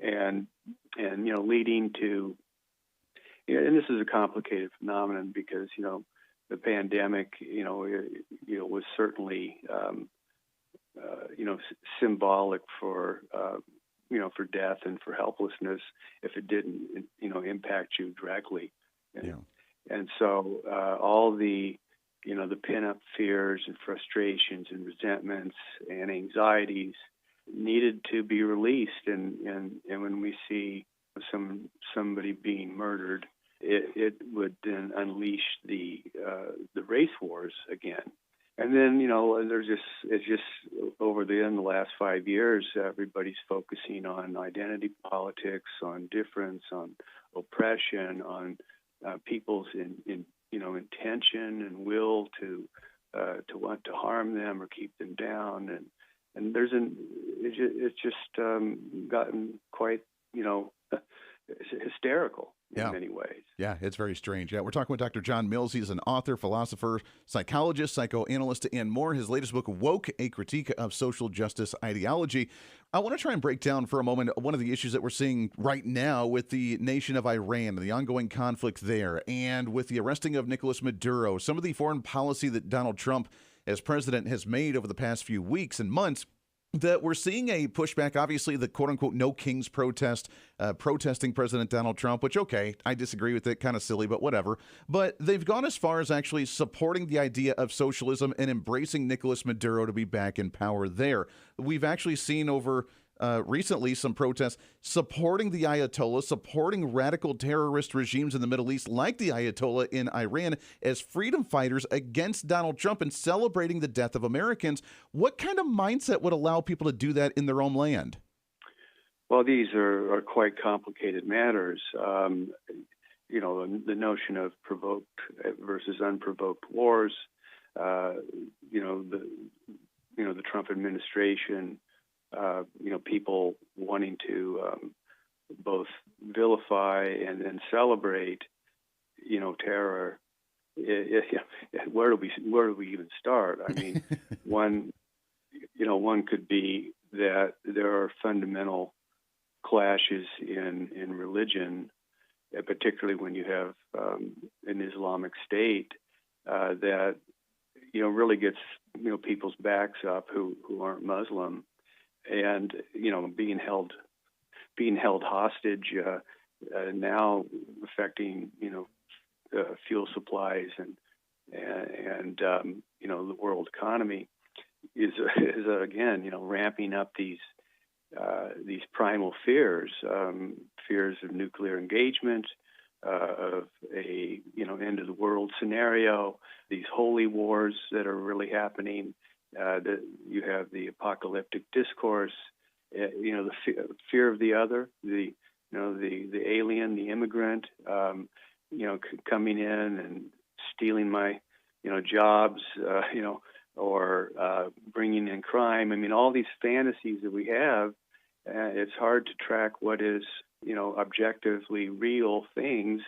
And leading to, and this is a complicated phenomenon because the pandemic was certainly symbolic for death and for helplessness if it didn't impact you directly. And so all the the pin-up fears and frustrations and resentments and anxieties needed to be released, and when we see somebody being murdered, it would then unleash the race wars again. And then it's just in the last 5 years, everybody's focusing on identity politics, on difference, on oppression, on people's intention and will to want to harm them or keep them down, and it's just gotten quite hysterical in many ways. Yeah, it's very strange. Yeah, we're talking with Dr. John Mills. He's an author, philosopher, psychologist, psychoanalyst, and more. His latest book, Woke, A Critique of Social Justice Ideology. I want to try and break down for a moment one of the issues that we're seeing right now with the nation of Iran, the ongoing conflict there, and with the arresting of Nicolas Maduro, some of the foreign policy that Donald Trump as president has made over the past few weeks and months, that we're seeing a pushback, obviously the quote-unquote No Kings protest, protesting President Donald Trump, which, okay, I disagree with it, kind of silly, but whatever. But they've gone as far as actually supporting the idea of socialism and embracing Nicolas Maduro to be back in power there. We've actually seen over recently some protests supporting the Ayatollah, supporting radical terrorist regimes in the Middle East like the Ayatollah in Iran as freedom fighters against Donald Trump and celebrating the death of Americans. What kind of mindset would allow people to do that in their own land? Well, these are quite complicated matters. The notion of provoked versus unprovoked wars, the Trump administration, people wanting to both vilify and then celebrate, terror. Where do we even start? I mean, one could be that there are fundamental clashes in religion, particularly when you have an Islamic State that really gets people's backs up who aren't Muslim, and being held hostage now, affecting fuel supplies and the world economy is again ramping up these primal fears of nuclear engagement, of a end of the world scenario, these holy wars that are really happening. That you have the apocalyptic discourse, the fear of the other, the alien, the immigrant, coming in and stealing my jobs, or bringing in crime. I mean, all these fantasies that we have. It's hard to track what is objectively real things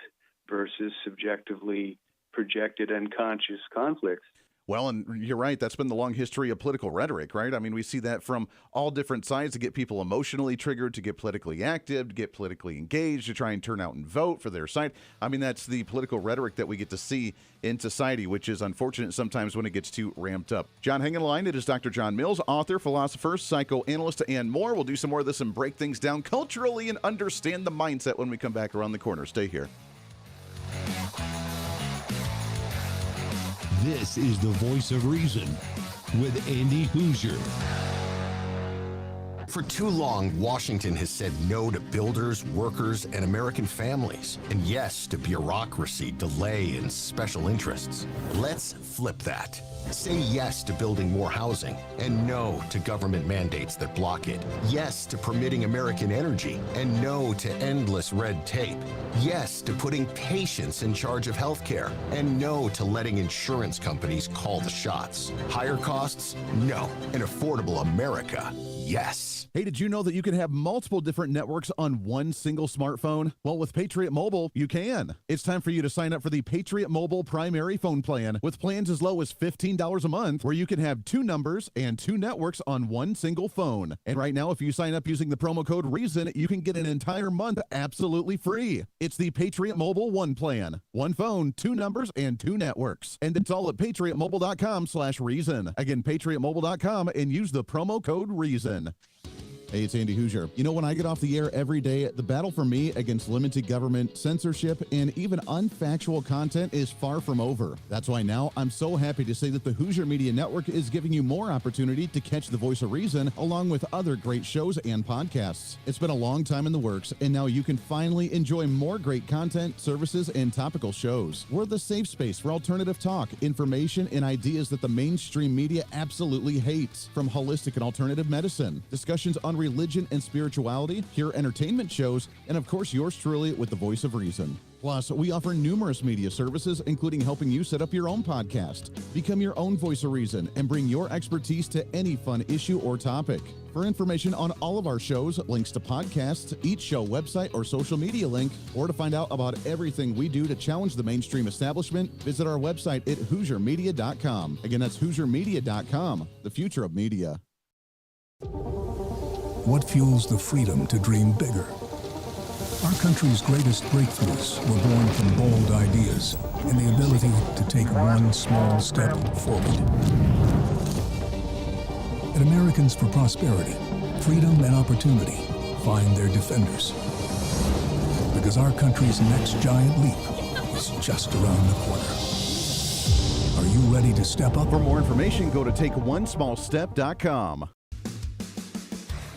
versus subjectively projected unconscious conflicts. Well, and you're right. That's been the long history of political rhetoric, right? I mean, we see that from all different sides to get people emotionally triggered, to get politically active, to get politically engaged, to try and turn out and vote for their side. I mean, that's the political rhetoric that we get to see in society, which is unfortunate sometimes when it gets too ramped up. John, hang in line. It is Dr. John Mills, author, philosopher, psychoanalyst, and more. We'll do some more of this and break things down culturally and understand the mindset when we come back around the corner. Stay here. This is the Voice of Reason with Andy Hooser. For too long, Washington has said no to builders, workers, and American families, and yes to bureaucracy, delay, and special interests. Let's flip that. Say yes to building more housing, and no to government mandates that block it. Yes to permitting American energy, and no to endless red tape. Yes to putting patients in charge of healthcare, and no to letting insurance companies call the shots. Higher costs? No. An affordable America? Yes. Hey, did you know that you can have multiple different networks on one single smartphone? Well, with Patriot Mobile, you can. It's time for you to sign up for the Patriot Mobile primary phone plan with plans as low as $15 a month, where you can have 2 numbers and 2 networks on one single phone. And right now, if you sign up using the promo code REASON, you can get an entire month absolutely free. It's the Patriot Mobile One plan. 1 phone, 2 numbers, and 2 networks. And it's all at patriotmobile.com/reason. Again, patriotmobile.com, and use the promo code REASON. Hey, it's Andy Hooser. You know, when I get off the air every day, the battle for me against limited government, censorship, and even unfactual content is far from over. That's why now I'm so happy to say that the Hooser Media Network is giving you more opportunity to catch the Voice of Reason along with other great shows and podcasts. It's been a long time in the works, and now you can finally enjoy more great content, services, and topical shows. We're the safe space for alternative talk, information, and ideas that the mainstream media absolutely hates. From holistic and alternative medicine, discussions on religion and spirituality, pure entertainment shows, and of course yours truly with the Voice of Reason. Plus, we offer numerous media services, including helping you set up your own podcast. Become your own Voice of Reason and bring your expertise to any fun issue or topic. For information on all of our shows, links to podcasts, each show website or social media link, or to find out about everything we do to challenge the mainstream establishment, visit our website at HooserMedia.com. Again, that's HooserMedia.com, the future of media. What fuels the freedom to dream bigger? Our country's greatest breakthroughs were born from bold ideas and the ability to take one small step forward. At Americans for Prosperity, freedom and opportunity find their defenders. Because our country's next giant leap is just around the corner. Are you ready to step up? For more information, go to takeonesmallstep.com.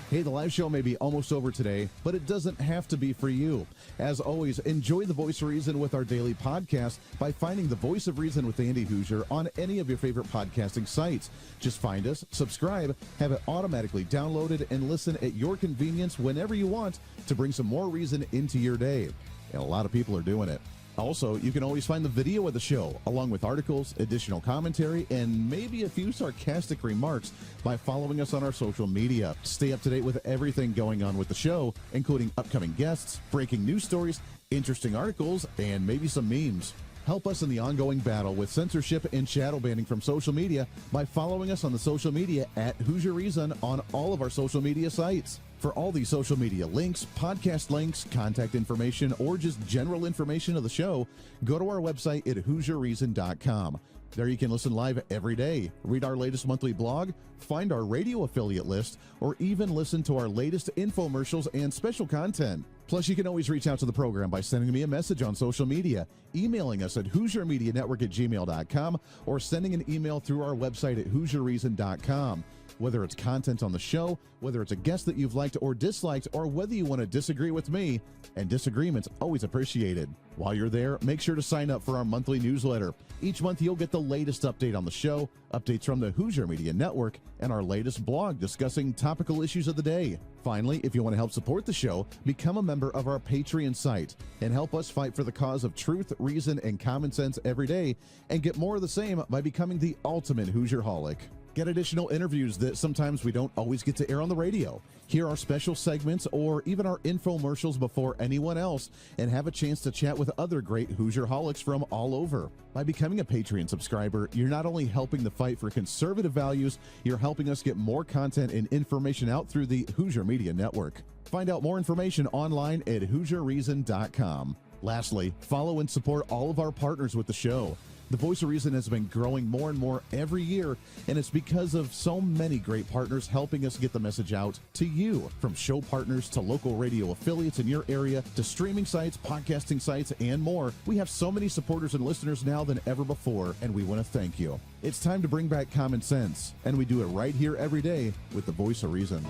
Hey, the live show may be almost over today, but it doesn't have to be for you. As always, enjoy the Voice of Reason with our daily podcast by finding the Voice of Reason with Andy Hooser on any of your favorite podcasting sites. Just find us, subscribe, have it automatically downloaded, and listen at your convenience whenever you want to bring some more reason into your day. And a lot of people are doing it. Also, you can always find the video of the show, along with articles, additional commentary, and maybe a few sarcastic remarks by following us on our social media. Stay up to date with everything going on with the show, including upcoming guests, breaking news stories, interesting articles, and maybe some memes. Help us in the ongoing battle with censorship and shadow banning from social media by following us on the social media at Hooser Reason on all of our social media sites. For all the social media links, podcast links, contact information, or just general information of the show, go to our website at HooserReason.com. There you can listen live every day, read our latest monthly blog, find our radio affiliate list, or even listen to our latest infomercials and special content. Plus, you can always reach out to the program by sending me a message on social media, emailing us at HooserMediaNetwork@gmail.com, or sending an email through our website at HooserReason.com. Whether it's content on the show, whether it's a guest that you've liked or disliked, or whether you want to disagree with me, and disagreements always appreciated. While you're there, make sure to sign up for our monthly newsletter. Each month you'll get the latest update on the show, updates from the Hooser Media Network, and our latest blog discussing topical issues of the day. Finally, if you want to help support the show, become a member of our Patreon site and help us fight for the cause of truth, reason, and common sense every day, and get more of the same by becoming the ultimate Hoosierholic. Get additional interviews that sometimes we don't always get to air on the radio. Hear our special segments or even our infomercials before anyone else, and have a chance to chat with other great Hoosierholics from all over. By becoming a Patreon subscriber, you're not only helping the fight for conservative values, you're helping us get more content and information out through the Hooser Media Network. Find out more information online at HooserReason.com. Lastly, follow and support all of our partners with the show. The Voice of Reason has been growing more and more every year, and it's because of so many great partners helping us get the message out to you. From show partners to local radio affiliates in your area to streaming sites, podcasting sites, and more, we have so many supporters and listeners now than ever before, and we want to thank you. It's time to bring back common sense, and we do it right here every day with the Voice of Reason.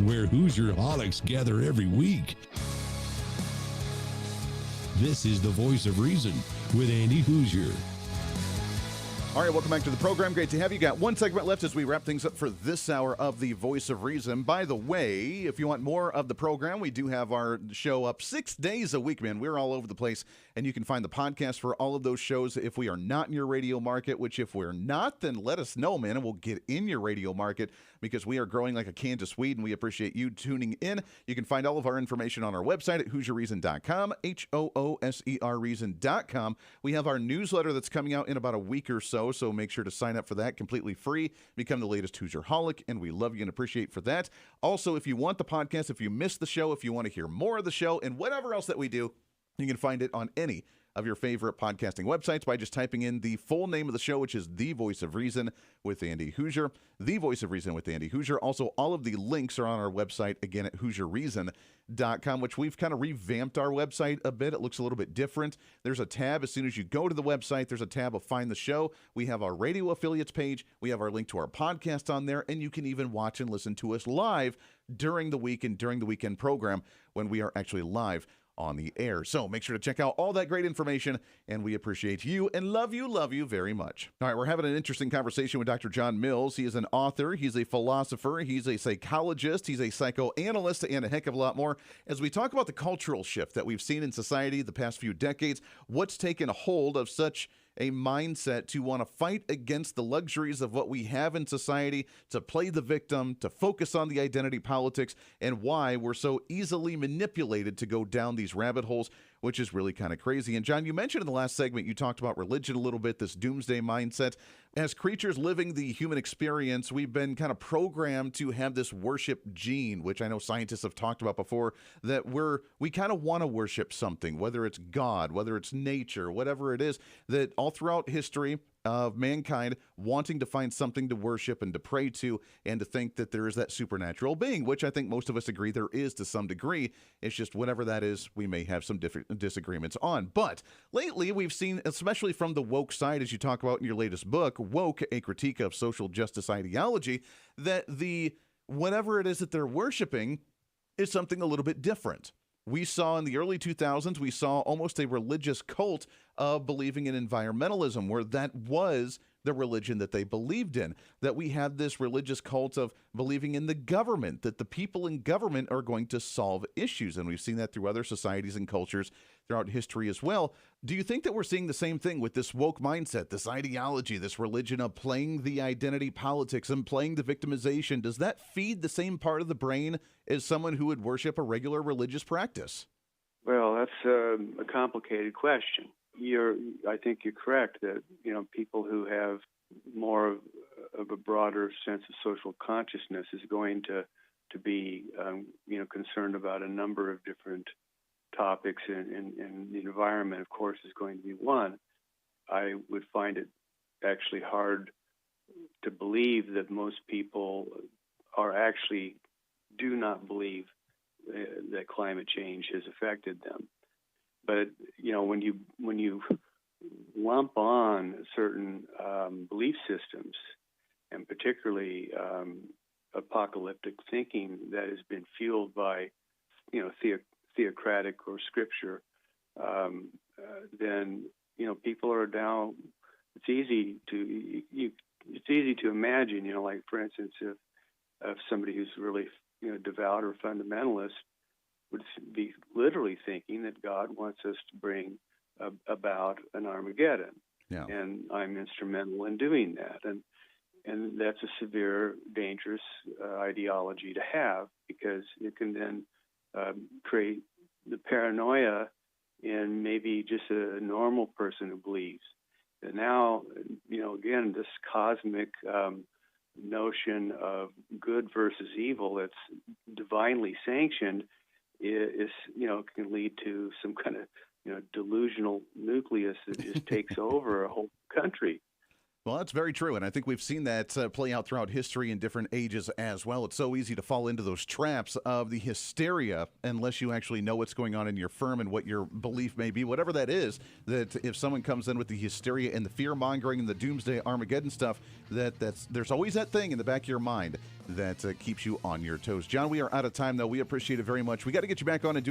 Where Hoosierholics gather every week. This is the Voice of Reason with Andy Hooser. All right, welcome back to the program. Great to have you. Got one segment left as we wrap things up for this hour of the Voice of Reason. By the way, if you want more of the program, we do have our show up 6 days a week, man. We're all over the place, and you can find the podcast for all of those shows if we are not in your radio market, which if we're not, then let us know, man, and we'll get in your radio market because we are growing like a Kansas weed, and we appreciate you tuning in. You can find all of our information on our website at HooserReason.com, HOOSER Reason.com. We have our newsletter that's coming out in about a week or so. So make sure to sign up for that completely free. Become the latest Hoosierholic, and we love you and appreciate for that. Also, if you want the podcast, if you missed the show, if you want to hear more of the show, and whatever else that we do, you can find it on any of your favorite podcasting websites by just typing in the full name of the show, which is The Voice of Reason with Andy Hooser. The Voice of Reason with Andy Hooser. Also, all of the links are on our website, again, at HooserReason.com, which we've kind of revamped our website a bit. It looks a little bit different. There's a tab as soon as you go to the website. There's a tab of Find the Show. We have our radio affiliates page. We have our link to our podcast on there, and you can even watch and listen to us live during the week and during the weekend program when we are actually live on the air. So make sure to check out all that great information, and we appreciate you and love you very much. All right, we're having an interesting conversation with Dr. John Mills. He is an author, he's a philosopher, he's a psychologist, he's a psychoanalyst, and a heck of a lot more as we talk about the cultural shift that we've seen in society the past few decades, what's taken hold of such a mindset to want to fight against the luxuries of what we have in society, to play the victim, to focus on the identity politics, and why we're so easily manipulated to go down these rabbit holes, which is really kind of crazy. And John, you mentioned in the last segment, you talked about religion a little bit, this doomsday mindset. As creatures living the human experience, we've been kind of programmed to have this worship gene, which I know scientists have talked about before, that we kind of want to worship something, whether it's God, whether it's nature, whatever it is, that all throughout history of mankind wanting to find something to worship and to pray to and to think that there is that supernatural being, which I think most of us agree there is to some degree. It's just whatever that is, we may have some different disagreements on. But lately we've seen, especially from the woke side, as you talk about in your latest book, Woke, A Critique of Social Justice Ideology, that the whatever it is that they're worshiping is something a little bit different. We saw in the early 2000s, we saw almost a religious cult of believing in environmentalism, where that was the religion that they believed in, that we had this religious cult of believing in the government, that the people in government are going to solve issues. And we've seen that through other societies and cultures throughout history as well. Do you think that we're seeing the same thing with this woke mindset, this ideology, this religion of playing the identity politics and playing the victimization? Does that feed the same part of the brain as someone who would worship a regular religious practice? Well, that's a complicated question. I think you're correct that people who have more of a broader sense of social consciousness is going to be concerned about a number of different topics, and the environment, of course, is going to be one. I would find it actually hard to believe that most people do not believe that climate change has affected them. But when you lump on certain belief systems, and particularly apocalyptic thinking that has been fueled by theocratic or scripture, then people are now. It's easy to imagine. Like for instance, if somebody who's really devout or fundamentalist would be literally thinking that God wants us to bring about an Armageddon, and I'm instrumental in doing that, and that's a severe, dangerous ideology to have, because it can then create the paranoia in maybe just a normal person who believes. And now, again, this cosmic notion of good versus evil that's divinely sanctioned is can lead to some kind of delusional nucleus that just takes over a whole country. Well, that's very true, and I think we've seen that play out throughout history in different ages as well. It's so easy to fall into those traps of the hysteria unless you actually know what's going on in your firm and what your belief may be, whatever that is, that if someone comes in with the hysteria and the fear-mongering and the doomsday Armageddon stuff, there's always that thing in the back of your mind that keeps you on your toes. John, we are out of time, though. We appreciate it very much. We got to get you back on and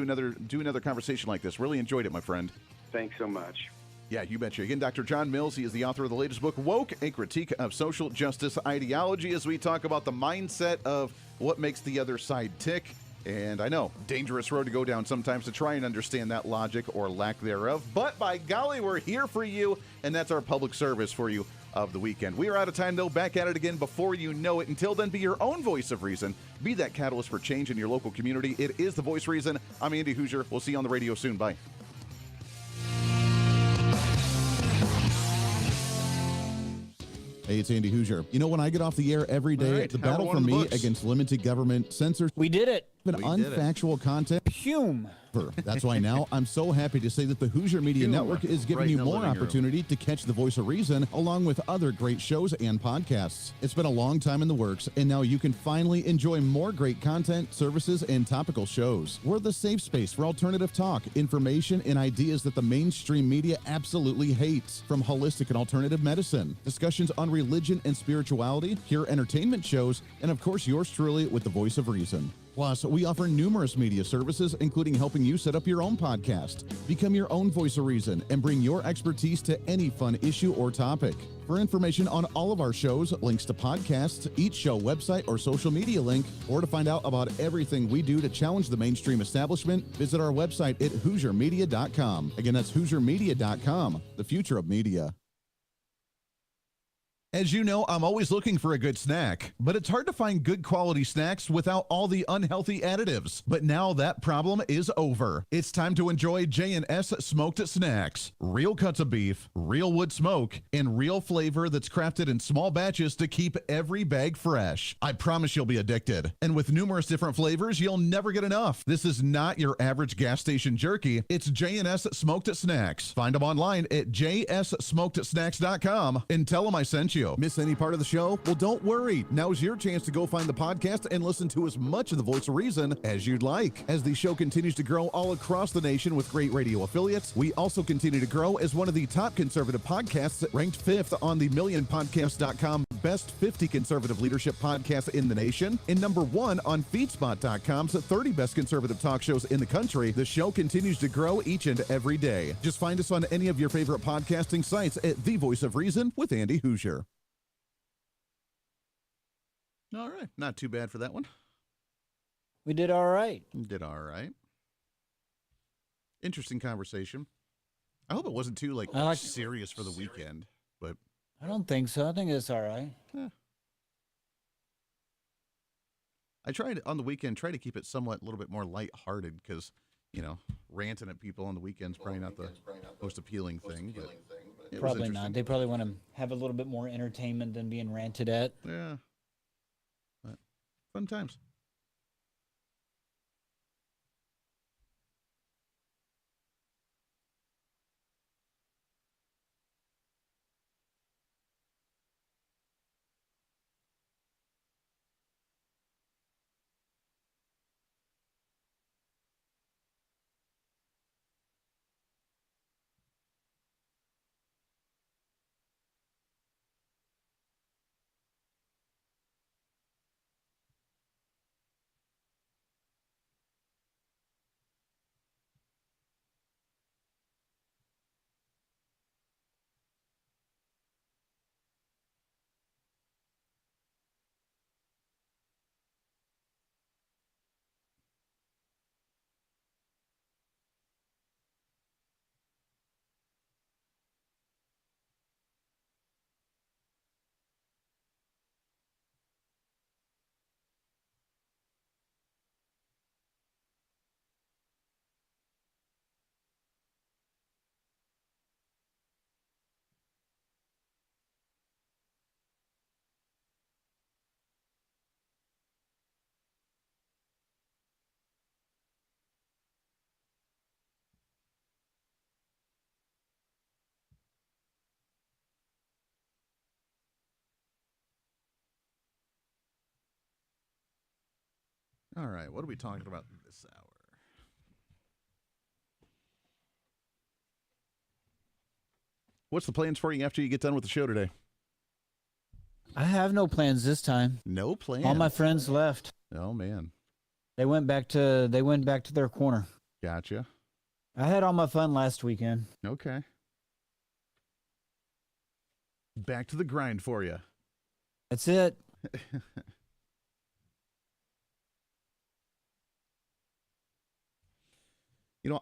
do another conversation like this. Really enjoyed it, my friend. Thanks so much. Yeah, you betcha. Again, Dr. John Mills, he is the author of the latest book, Woke, A Critique of Social Justice Ideology, as we talk about the mindset of what makes the other side tick. And I know, dangerous road to go down sometimes to try and understand that logic or lack thereof. But by golly, we're here for you, and that's our public service for you of the weekend. We are out of time, though. Back at it again before you know it. Until then, be your own voice of reason. Be that catalyst for change in your local community. It is The Voice Reason. I'm Andy Hooser. We'll see you on the radio soon. Bye. Hey, it's Andy Hooser. When I get off the air every day, the battle for me against limited government censorship. We did it. And unfactual content. Hume. That's why now I'm so happy to say that the Hoosier Media Network is giving you more opportunity to catch the voice of reason along with other great shows and podcasts. It's been a long time in the works, and now you can finally enjoy more great content, services, and topical shows. We're the safe space for alternative talk, information, and ideas that the mainstream media absolutely hates. From holistic and alternative medicine, discussions on religion and spirituality, pure entertainment shows, and of course yours truly with the voice of reason. Plus, we offer numerous media services, including helping you set up your own podcast. Become your own voice of reason and bring your expertise to any fun issue or topic. For information on all of our shows, links to podcasts, each show website or social media link, or to find out about everything we do to challenge the mainstream establishment, visit our website at HooserMedia.com. Again, that's HooserMedia.com, the future of media. As you know, I'm always looking for a good snack, but it's hard to find good quality snacks without all the unhealthy additives. But now that problem is over. It's time to enjoy J&S Smoked Snacks. Real cuts of beef, real wood smoke, and real flavor that's crafted in small batches to keep every bag fresh. I promise you'll be addicted. And with numerous different flavors, you'll never get enough. This is not your average gas station jerky. It's J&S Smoked Snacks. Find them online at jssmokedsnacks.com and tell them I sent you. Miss any part of the show? Well, don't worry. Now's your chance to go find the podcast and listen to as much of the Voice of Reason as you'd like. As the show continues to grow all across the nation with great radio affiliates, we also continue to grow as one of the top conservative podcasts, ranked 5th on the MillionPodcast.com Best 50 Conservative Leadership Podcasts in the nation, and number 1 on FeedSpot.com's 30 Best Conservative Talk Shows in the country. The show continues to grow each and every day. Just find us on any of your favorite podcasting sites at The Voice of Reason with Andy Hooser. All right. Not too bad for that one. We did all right. Did all right. Interesting conversation. I hope it wasn't too serious for the weekend, but I don't think so. I think it's all right. Yeah. I tried on the weekend, try to keep it somewhat a little bit more lighthearted because, ranting at people on the weekends probably not the most appealing thing, but it was Probably interesting. not. They probably want to have a little bit more entertainment than being ranted at. Yeah. But fun times. All right, what are we talking about this hour? What's the plans for you after you get done with the show today? I have no plans this time. No plans. All my friends left. Oh man. They went back to their corner. Gotcha. I had all my fun last weekend. Okay. Back to the grind for you. That's it.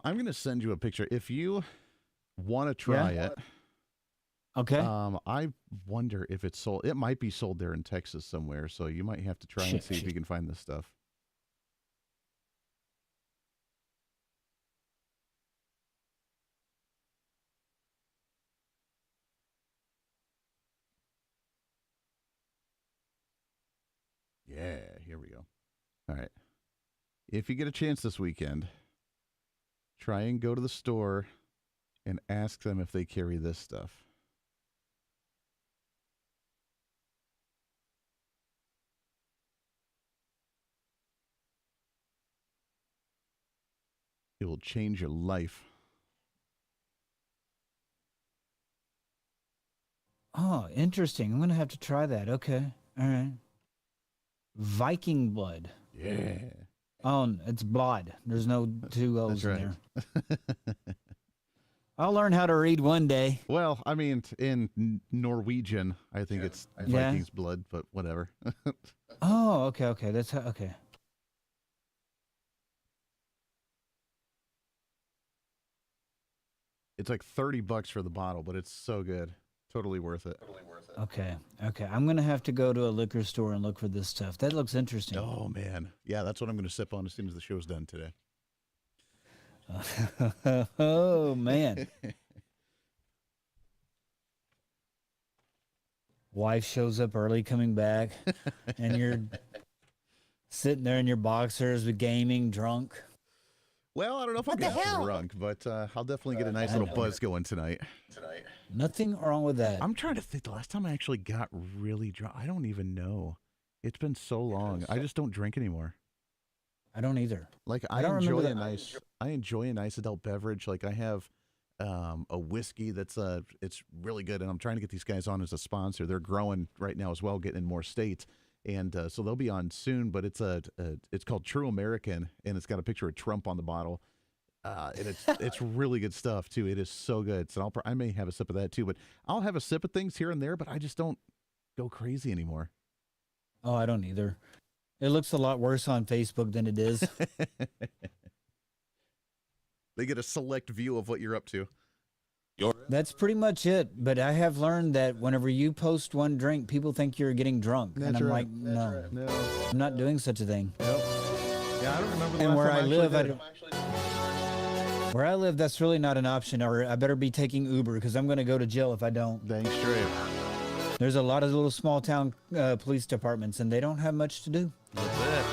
I'm going to send you a picture. If you want to try it. Okay. I wonder if it's sold. It might be sold there in Texas somewhere, so you might have to try and see if you can find this stuff. Yeah, here we go. All right. If you get a chance this weekend, try and go to the store and ask them if they carry this stuff. It will change your life. Oh, interesting. I'm going to have to try that. Okay. All right. Viking blood. Yeah. Oh, it's blood. There's no two O's That's in right. there. I'll learn how to read one day. Well, I mean, in Norwegian, I think it's Viking's blood, but whatever. Oh, okay, okay. That's how, okay. It's like $30 for the bottle, but it's so good. Totally worth it. Okay, okay. I'm going to have to go to a liquor store and look for this stuff. That looks interesting. Oh, man. Yeah, that's what I'm going to sip on as soon as the show's done today. Oh, man. Wife shows up early coming back, and you're sitting there in your boxers with gaming, drunk. Well, I don't know if I'll get drunk, but I'll definitely get a nice little buzz going tonight. Nothing wrong with that. I'm trying to think. The last time I actually got really drunk, I don't even know. It's been so long. I just don't drink anymore. I don't either. Like I enjoy a nice adult beverage. Like I have a whiskey that's it's really good, and I'm trying to get these guys on as a sponsor. They're growing right now as well, getting in more states. And so they'll be on soon, but it's it's called True American, and it's got a picture of Trump on the bottle, and it's really good stuff too. It is so good. So I may have a sip of that too, but I'll have a sip of things here and there, but I just don't go crazy anymore. Oh, I don't either. It looks a lot worse on Facebook than it is. They get a select view of what you're up to. That's pretty much it. But I have learned that whenever you post one drink, people think you're getting drunk. That's and I'm right. like, no, I'm not doing such a thing. Nope. Yeah, I don't remember the And last where time I live, actually I did don't. Where I live, that's really not an option, or I better be taking Uber because I'm going to go to jail if I don't. Dang straight. There's a lot of little small town police departments, and they don't have much to do. That's it.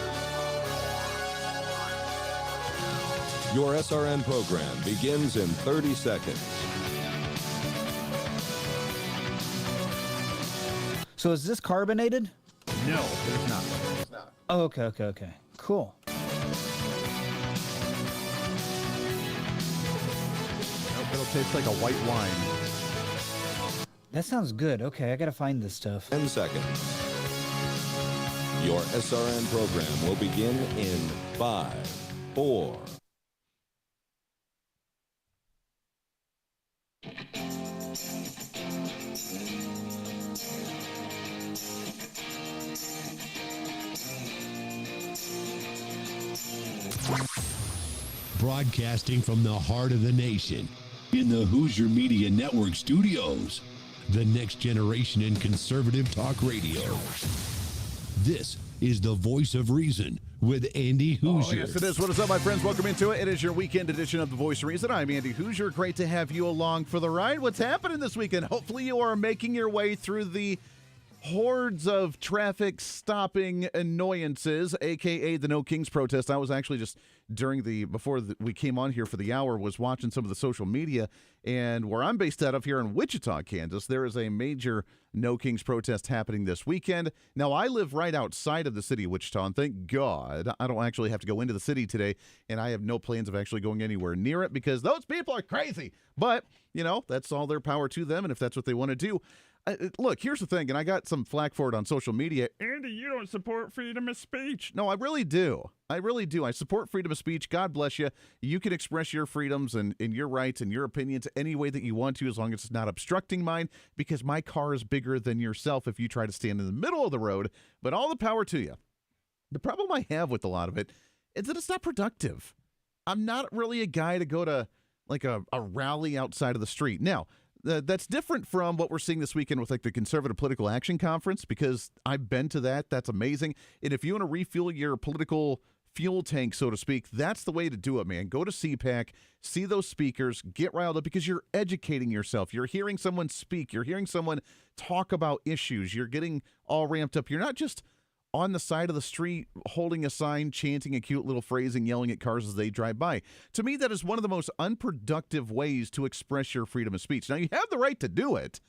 Your SRN program begins in 30 seconds. So is this carbonated? No, it's not. It's not. Oh, okay. Cool. Nope, it'll taste like a white wine. That sounds good. Okay, I got to find this stuff. 10 seconds. Your SRN program will begin in 5, 4. Broadcasting from the heart of the nation in the Hooser Media Network studios, the next generation in conservative talk radio. This is the Voice of Reason with Andy Hooser. Oh, yes, it is. What is up, my friends? Welcome into it. It is your weekend edition of the Voice of Reason. I'm Andy Hooser. Great to have you along for the ride. What's happening this weekend? Hopefully you are making your way through the hordes of traffic stopping annoyances, aka the No Kings protest. I was actually just before we came on here for the hour, was watching some of the social media, and where I'm based out of here in Wichita, Kansas, there is a major No Kings protest happening this weekend. Now, I live right outside of the city of Wichita, and thank God I don't actually have to go into the city today, and I have no plans of actually going anywhere near it because those people are crazy. But, that's all their power to them, and if that's what they want to do. Look, here's the thing, and I got some flack for it on social media. Andy, you don't support freedom of speech. No, I really do. I support freedom of speech. God bless you. You can express your freedoms and your rights and your opinions any way that you want to, as long as it's not obstructing mine, because my car is bigger than yourself if you try to stand in the middle of the road. But all the power to you. The problem I have with a lot of it is that it's not productive. I'm not really a guy to go to like a rally outside of the street. Now, that's different from what we're seeing this weekend with like the Conservative Political Action Conference, because I've been to that. That's amazing. And if you want to refuel your political fuel tank, so to speak, that's the way to do it, man. Go to CPAC, see those speakers, get riled up, because you're educating yourself. You're hearing someone speak. You're hearing someone talk about issues. You're getting all ramped up. You're not just on the side of the street holding a sign, chanting a cute little phrase and yelling at cars as they drive by. To me, that is one of the most unproductive ways to express your freedom of speech. Now, you have the right to do it,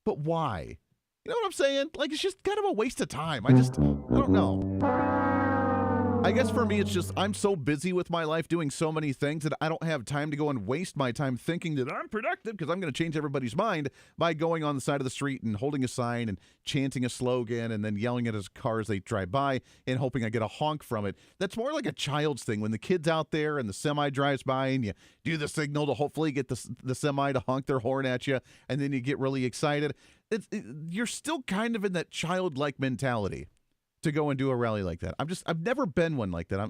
but why? You know what I'm saying? Like, it's just kind of a waste of time. I don't know. I guess for me, it's just I'm so busy with my life doing so many things that I don't have time to go and waste my time thinking that I'm productive, because I'm going to change everybody's mind by going on the side of the street and holding a sign and chanting a slogan and then yelling at his car as they drive by and hoping I get a honk from it. That's more like a child's thing. When the kid's out there and the semi drives by and you do the signal to hopefully get the semi to honk their horn at you, and then you get really excited. You're still kind of in that childlike mentality to go and do a rally like that. I've never been one like that.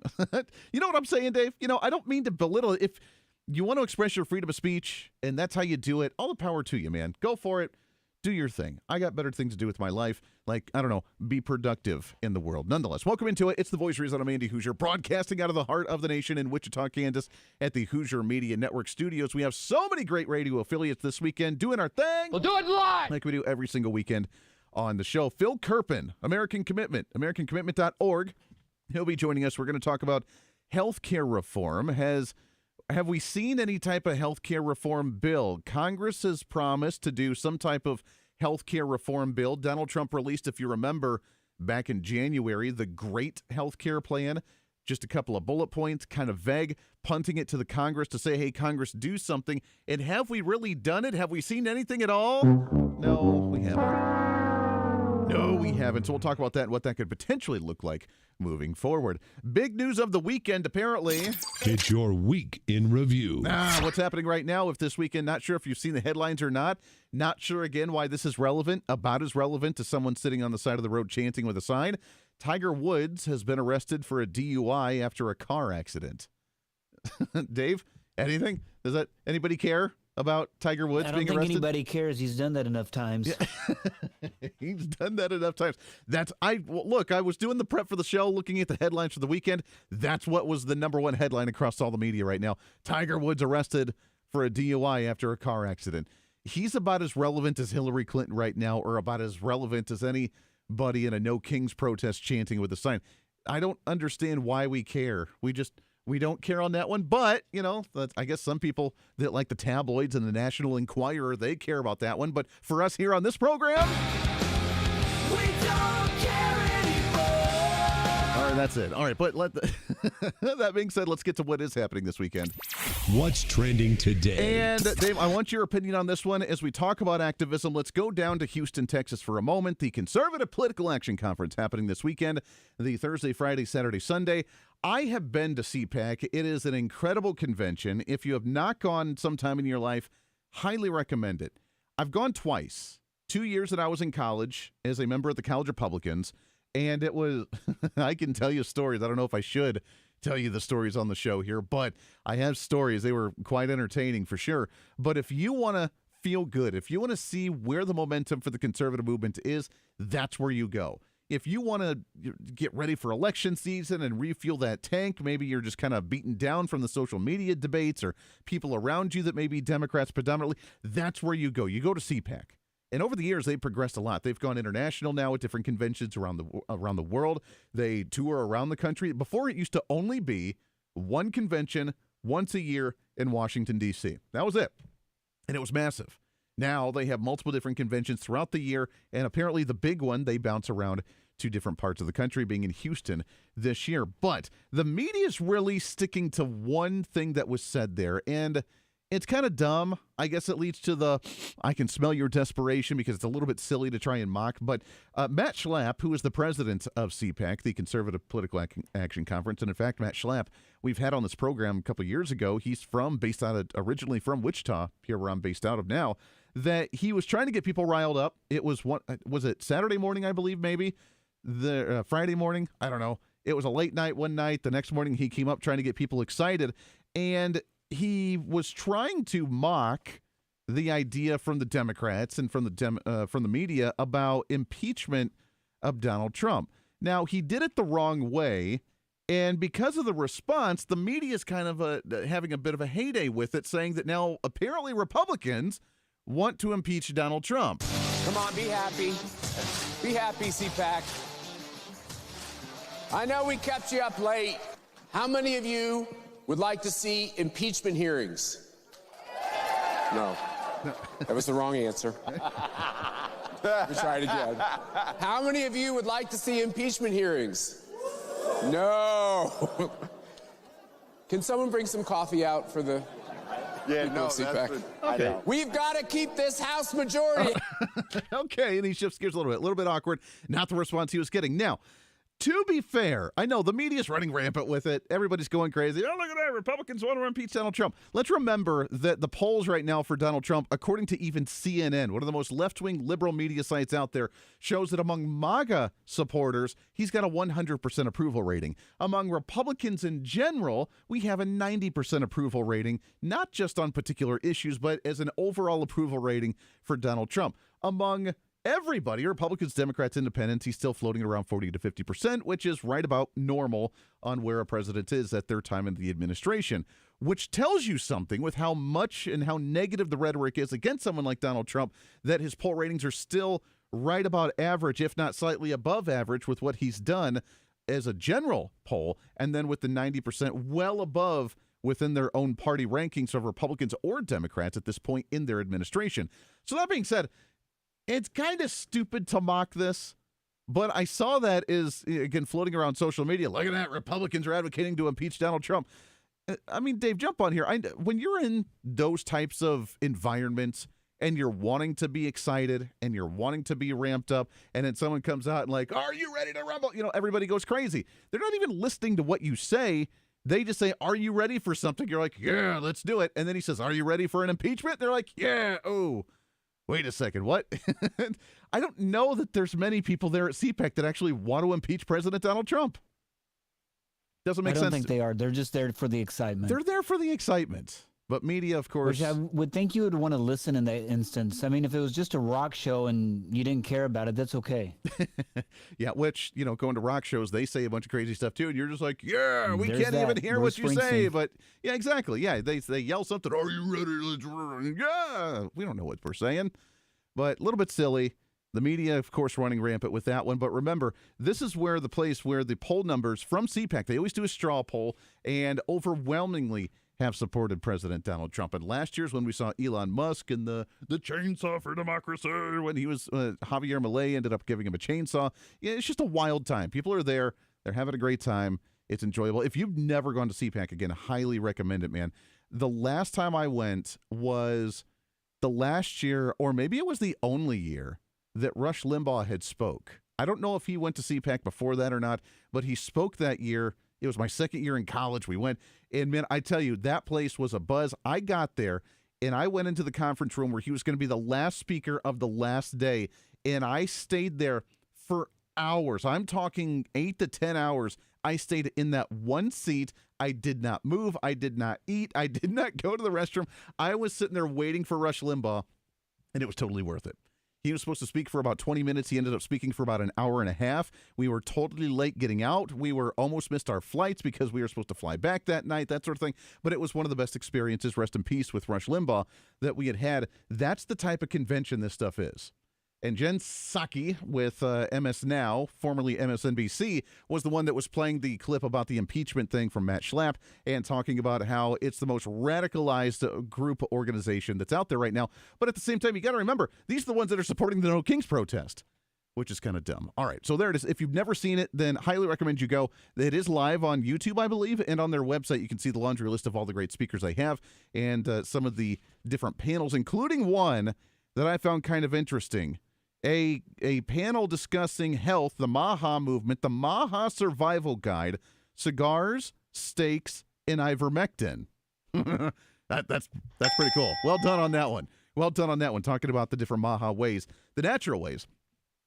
You know what I'm saying, Dave? I don't mean to belittle it. If you want to express your freedom of speech and that's how you do it, all the power to you, man. Go for it. Do your thing. I got better things to do with my life. Like, I don't know, be productive in the world. Nonetheless, welcome into it. It's the Voice of Reason. I'm Andy Hooser, broadcasting out of the heart of the nation in Wichita, Kansas, at the Hooser Media Network studios. We have so many great radio affiliates this weekend doing our thing. We'll do it live, like we do every single weekend on the show. Phil Kerpen, American Commitment, AmericanCommitment.org. He'll be joining us. We're going to talk about healthcare reform. Have we seen any type of healthcare reform bill? Congress has promised to do some type of healthcare reform bill. Donald Trump released, if you remember, back in January, the Great Healthcare Plan. Just a couple of bullet points, kind of vague, punting it to the Congress to say, hey, Congress, do something. And have we really done it? Have we seen anything at all? No, we haven't. No, we haven't. So we'll talk about that and what that could potentially look like moving forward. Big news of the weekend, apparently. It's your week in review. What's happening right now with this weekend? Not sure if you've seen the headlines or not. Not sure, again, why this is relevant, about as relevant to someone sitting on the side of the road chanting with a sign. Tiger Woods has been arrested for a DUI after a car accident. Dave, anything? Does that anybody care? about Tiger Woods I don't being think arrested? anybody cares. He's done that enough times. He's done that enough times. Look, I was doing the prep for the show, looking at the headlines for the weekend. That's what was the number one headline across all the media right now. Tiger Woods arrested for a DUI after a car accident. He's about as relevant as Hillary Clinton right now, or about as relevant as anybody in a No Kings protest chanting with a sign. I don't understand why we care. We don't care on that one, but, I guess some people that like the tabloids and the National Enquirer, they care about that one. But for us here on this program, we don't care anymore. All right, that's it. All right, but that being said, let's get to what is happening this weekend. What's trending today? And Dave, I want your opinion on this one. As we talk about activism, let's go down to Houston, Texas for a moment. The Conservative Political Action Conference happening this weekend, the Thursday, Friday, Saturday, Sunday. I have been to CPAC. It is an incredible convention. If you have not gone sometime in your life, highly recommend it. I've gone twice. 2 years that I was in college as a member of the College Republicans, and it was, I can tell you stories. I don't know if I should tell you the stories on the show here, but I have stories. They were quite entertaining for sure. But if you want to feel good, if you want to see where the momentum for the conservative movement is, that's where you go. If you want to get ready for election season and refuel that tank, maybe you're just kind of beaten down from the social media debates or people around you that may be Democrats predominantly, that's where you go. You go to CPAC. And over the years, they've progressed a lot. They've gone international now at different conventions around the world. They tour around the country. Before, it used to only be one convention once a year in Washington, D.C. That was it. And it was massive. Now they have multiple different conventions throughout the year, and apparently the big one, they bounce around to different parts of the country, being in Houston this year. But the media is really sticking to one thing that was said there, and it's kind of dumb. I guess it leads to the, I can smell your desperation, because it's a little bit silly to try and mock. But Matt Schlapp, who is the president of CPAC, the Conservative Political Action Conference, and in fact, Matt Schlapp, we've had on this program a couple of years ago. He's originally from Wichita, here where I'm based out of now, that he was trying to get people riled up. It was it Saturday morning, I believe, maybe? The Friday morning? I don't know. It was a late night one night. The next morning he came up trying to get people excited, and he was trying to mock the idea from the Democrats and from the media about impeachment of Donald Trump. Now, he did it the wrong way, and because of the response, the media is kind of having a bit of a heyday with it, saying that now apparently Republicans want to impeach Donald Trump. Come on, be happy. Be happy, CPAC. I know we kept you up late. How many of you would like to see impeachment hearings? No. That was the wrong answer. Let me try it again. How many of you would like to see impeachment hearings? No. Can someone bring some coffee out for the... CPAC. We've got to keep this House majority. Okay, and he shifts gears a little bit awkward. Not the response he was getting. Now, to be fair, I know the media's running rampant with it. Everybody's going crazy. Oh, look at that. Republicans want to impeach Donald Trump. Let's remember that the polls right now for Donald Trump, according to even CNN, one of the most left-wing liberal media sites out there, shows that among MAGA supporters, he's got a 100% approval rating. Among Republicans in general, we have a 90% approval rating, not just on particular issues, but as an overall approval rating for Donald Trump. Among everybody, Republicans, Democrats, Independents, he's still floating around 40 to 50%, which is right about normal on where a president is at their time in the administration, which tells you something with how much and how negative the rhetoric is against someone like Donald Trump, that his poll ratings are still right about average, if not slightly above average, with what he's done as a general poll, and then with the 90% well above within their own party rankings of Republicans or Democrats at this point in their administration. So that being said, it's kind of stupid to mock this, but I saw that is, again, floating around social media. Look at that. Republicans are advocating to impeach Donald Trump. I mean, Dave, jump on here. When you're in those types of environments and you're wanting to be excited and you're wanting to be ramped up, and then someone comes out and like, are you ready to rumble? Everybody goes crazy. They're not even listening to what you say. They just say, are you ready for something? You're like, yeah, let's do it. And then he says, are you ready for an impeachment? They're like, yeah, oh. Wait a second, what? I don't know that there's many people there at CPAC that actually want to impeach President Donald Trump. Doesn't make sense. I don't think they are. They're just there for the excitement. They're there for the excitement. But media, of course. Which I would think you would want to listen in that instance. I mean, if it was just a rock show and you didn't care about it, that's okay. Yeah, which, going to rock shows, they say a bunch of crazy stuff too, and you're just like, yeah, we There's can't even that. hear Bruce what you say. Springsteen. But yeah, exactly. Yeah, they yell something. Are you ready? Let's run. Yeah, we don't know what we're saying, but a little bit silly. The media, of course, running rampant with that one. But remember, this is where the place where the poll numbers from CPAC, they always do a straw poll, and overwhelmingly have supported President Donald Trump. And last year's when we saw Elon Musk and the chainsaw for democracy, when he was Javier Milei ended up giving him a chainsaw. Yeah, it's just a wild time. People are there. They're having a great time. It's enjoyable. If you've never gone to CPAC, again, highly recommend it, man. The last time I went was the last year, or maybe it was the only year, that Rush Limbaugh had spoke. I don't know if he went to CPAC before that or not, but he spoke that year. It was my second year in college. We went, and man, I tell you, that place was a buzz. I got there, and I went into the conference room where he was going to be the last speaker of the last day, and I stayed there for hours. I'm talking 8 to 10 hours. I stayed in that one seat. I did not move. I did not eat. I did not go to the restroom. I was sitting there waiting for Rush Limbaugh, and it was totally worth it. He was supposed to speak for about 20 minutes. He ended up speaking for about an hour and a half. We were totally late getting out. We were almost missed our flights because we were supposed to fly back that night, that sort of thing. But it was one of the best experiences, rest in peace, with Rush Limbaugh that we had. That's the type of convention this stuff is. And Jen Psaki with MS Now, formerly MSNBC, was the one that was playing the clip about the impeachment thing from Matt Schlapp and talking about how it's the most radicalized group organization that's out there right now. But at the same time, you got to remember, these are the ones that are supporting the No Kings protest, which is kind of dumb. All right, so there it is. If you've never seen it, then highly recommend you go. It is live on YouTube, I believe, and on their website, you can see the laundry list of all the great speakers they have and some of the different panels, including one that I found kind of interesting. A panel discussing health, the Maha movement, the Maha survival guide, cigars, steaks, and ivermectin. That's pretty cool. Well done on that one. Well done on that one. Talking about the different Maha ways, the natural ways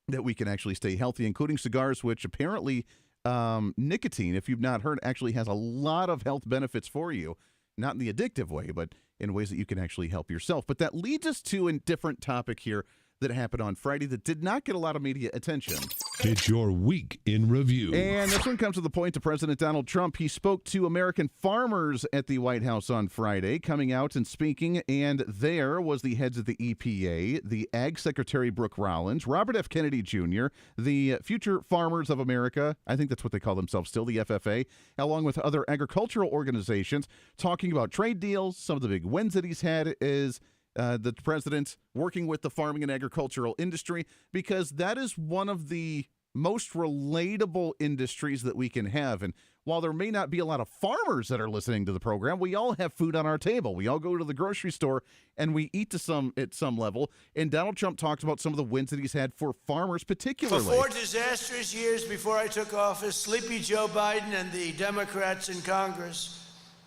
that we can actually stay healthy, including cigars, which apparently nicotine, if you've not heard, actually has a lot of health benefits for you. Not in the addictive way, but in ways that you can actually help yourself. But that leads us to a different topic here that happened on Friday that did not get a lot of media attention. It's your week in review. And this one comes to the point to President Donald Trump. He spoke to American farmers at the White House on Friday, coming out and speaking, and there was the heads of the EPA, the Ag Secretary Brooke Rollins, Robert F. Kennedy Jr., the Future Farmers of America, I think that's what they call themselves still, the FFA, along with other agricultural organizations, talking about trade deals. Some of the big wins that he's had is the president working with the farming and agricultural industry, because that is one of the most relatable industries that we can have. And while there may not be a lot of farmers that are listening to the program, we all have food on our table. We all go to the grocery store and we eat at some level. And Donald Trump talks about some of the wins that he's had for farmers particularly. For 4 disastrous years before I took office, sleepy Joe Biden and the Democrats in Congress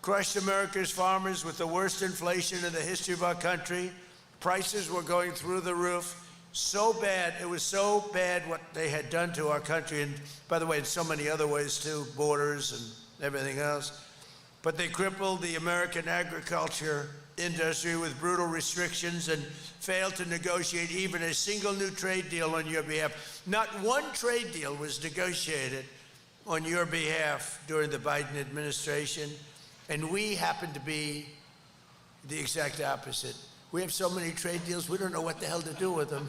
crushed America's farmers with the worst inflation in the history of our country. Prices were going through the roof. So bad, it was so bad what they had done to our country, and by the way, in so many other ways too, borders and everything else. But they crippled the American agriculture industry with brutal restrictions and failed to negotiate even a single new trade deal on your behalf. Not one trade deal was negotiated on your behalf during the Biden administration. And we happen to be the exact opposite. We have so many trade deals, we don't know what the hell to do with them.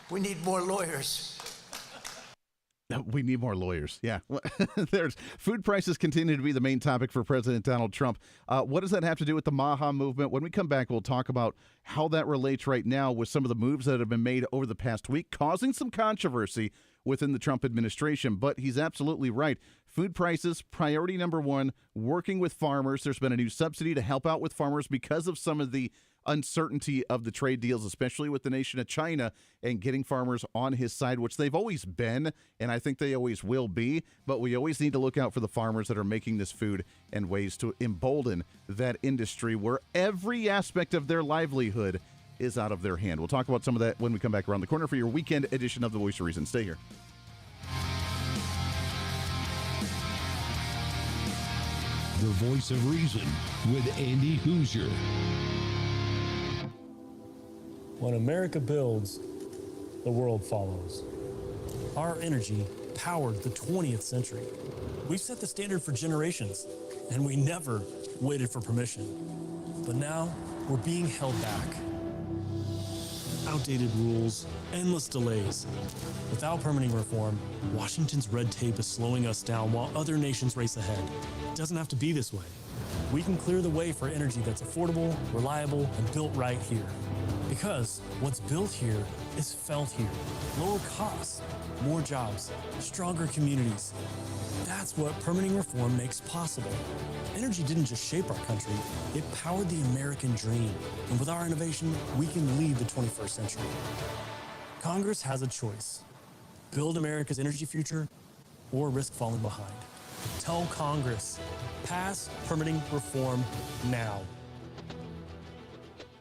We need more lawyers. We need more lawyers. Yeah. There's food prices continue to be the main topic for President Donald Trump. What does that have to do with the Maha movement? When we come back, we'll talk about how that relates right now with some of the moves that have been made over the past week, causing some controversy within the Trump administration. But he's absolutely right. Food prices, priority number one, working with farmers. There's been a new subsidy to help out with farmers because of some of the uncertainty of the trade deals, especially with the nation of China, and getting farmers on his side, which they've always been, and I think they always will be. But we always need to look out for the farmers that are making this food and ways to embolden that industry where every aspect of their livelihood is out of their hand. We'll talk about some of that when we come back around the corner for your weekend edition of The Voice of Reason. Stay here. the voice of reason with Andy Hooser. When America builds, the world follows. Our energy powered the 20th century. We've set the standard for generations, and we never waited for permission. But now, we're being held back. Outdated rules, endless delays. Without permitting reform, Washington's red tape is slowing us down while other nations race ahead. It doesn't have to be this way. We can clear the way for energy that's affordable, reliable, and built right here. Because what's built here is felt here. Lower costs, more jobs, stronger communities. That's what permitting reform makes possible. Energy didn't just shape our country, it powered the American dream. And with our innovation, we can lead the 21st century. Congress has a choice. Build America's energy future or risk falling behind. Tell Congress, pass permitting reform now.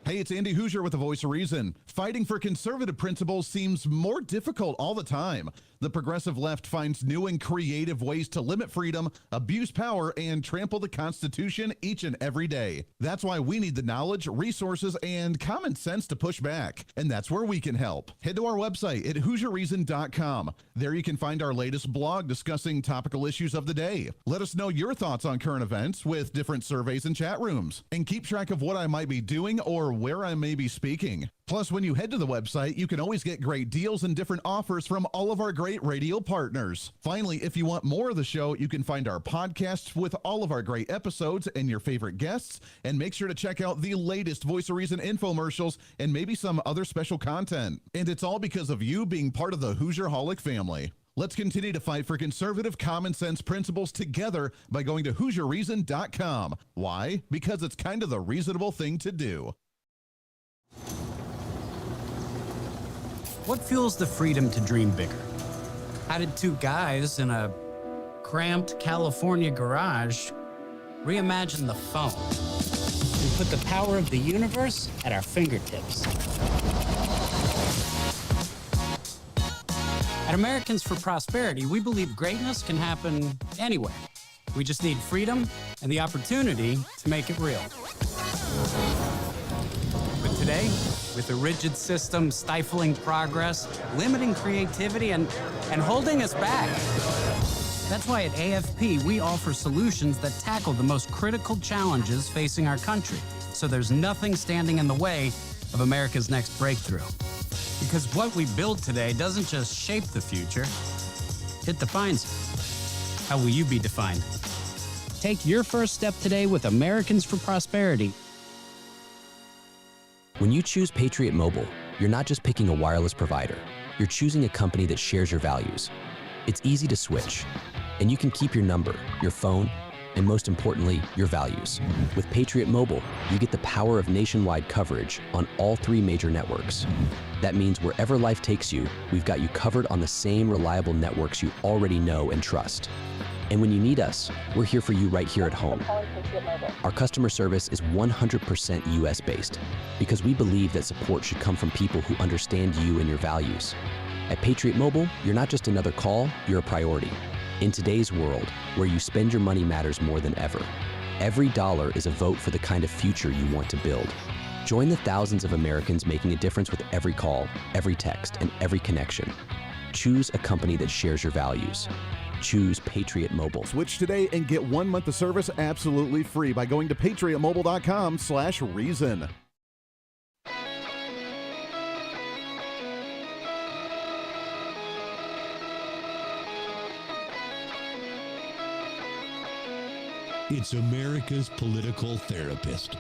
Hey, it's Andy Hooser with the Voice of Reason. Fighting for conservative principles seems more difficult all the time. The progressive left finds new and creative ways to limit freedom, abuse power, and trample the Constitution each and every day. That's why we need the knowledge, resources, and common sense to push back. And that's where we can help. Head to our website at HooserReason.com. There you can find our latest blog discussing topical issues of the day. Let us know your thoughts on current events with different surveys and chat rooms. And keep track of what I might be doing or where I may be speaking. Plus, when you head to the website, you can always get great deals and different offers from all of our great radio partners. Finally, if you want more of the show, you can find our podcasts with all of our great episodes and your favorite guests. And make sure to check out the latest Voice of Reason infomercials and maybe some other special content. And it's all because of you being part of the Hoosier-holic family. Let's continue to fight for conservative common sense principles together by going to HooserReason.com. Why? Because it's kind of the reasonable thing to do. What fuels the freedom to dream bigger? How did two guys in a cramped California garage reimagine the phone and put the power of the universe at our fingertips? At Americans for Prosperity, we believe greatness can happen anywhere. We just need freedom and the opportunity to make it real. But today, with a rigid system stifling progress, limiting creativity, and holding us back. That's why at AFP, we offer solutions that tackle the most critical challenges facing our country, so there's nothing standing in the way of America's next breakthrough. Because what we build today doesn't just shape the future, it defines it. How will you be defined? Take your first step today with Americans for Prosperity. When you choose Patriot Mobile, you're not just picking a wireless provider. You're choosing a company that shares your values. It's easy to switch, and you can keep your number, your phone, and most importantly, your values. With Patriot Mobile, you get the power of nationwide coverage on all 3 major networks. That means wherever life takes you, we've got you covered on the same reliable networks you already know and trust. And when you need us, we're here for you right here at home. Our customer service is 100% US-based because we believe that support should come from people who understand you and your values. At Patriot Mobile, you're not just another call, you're a priority. In today's world, where you spend your money matters more than ever, every dollar is a vote for the kind of future you want to build. Join the thousands of Americans making a difference with every call, every text, and every connection. Choose a company that shares your values. Choose Patriot Mobile. Switch today and get 1 month of service absolutely free by going to patriotmobile.com/reason. It's America's political therapist.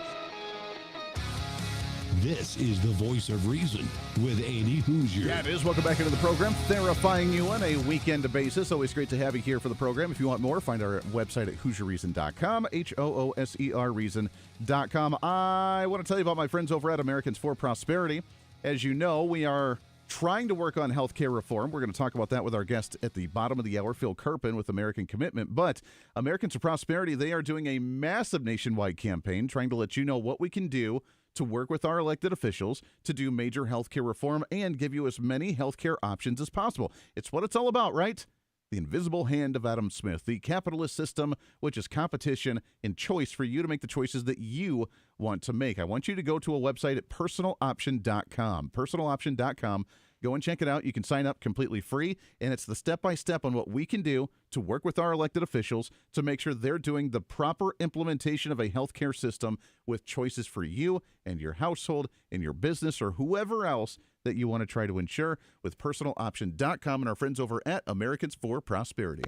This is the Voice of Reason with Andy Hooser. Yeah, it is. Welcome back into the program. Therapying you on a weekend basis. Always great to have you here for the program. If you want more, find our website at HooserReason.com, HOOSER Reason.com. I want to tell you about my friends over at Americans for Prosperity. As you know, we are trying to work on health care reform. We're going to talk about that with our guest at the bottom of the hour, Phil Kerpen with American Commitment. But Americans for Prosperity, they are doing a massive nationwide campaign trying to let you know what we can do to work with our elected officials to do major health care reform and give you as many health care options as possible. It's what it's all about, right? The invisible hand of Adam Smith, the capitalist system, which is competition and choice for you to make the choices that you want to make. I want you to go to a website at personaloption.com. Personaloption.com. Go and check it out. You can sign up completely free, and it's the step-by-step on what we can do to work with our elected officials to make sure they're doing the proper implementation of a healthcare system with choices for you and your household and your business or whoever else that you want to try to ensure with personaloption.com and our friends over at Americans for Prosperity.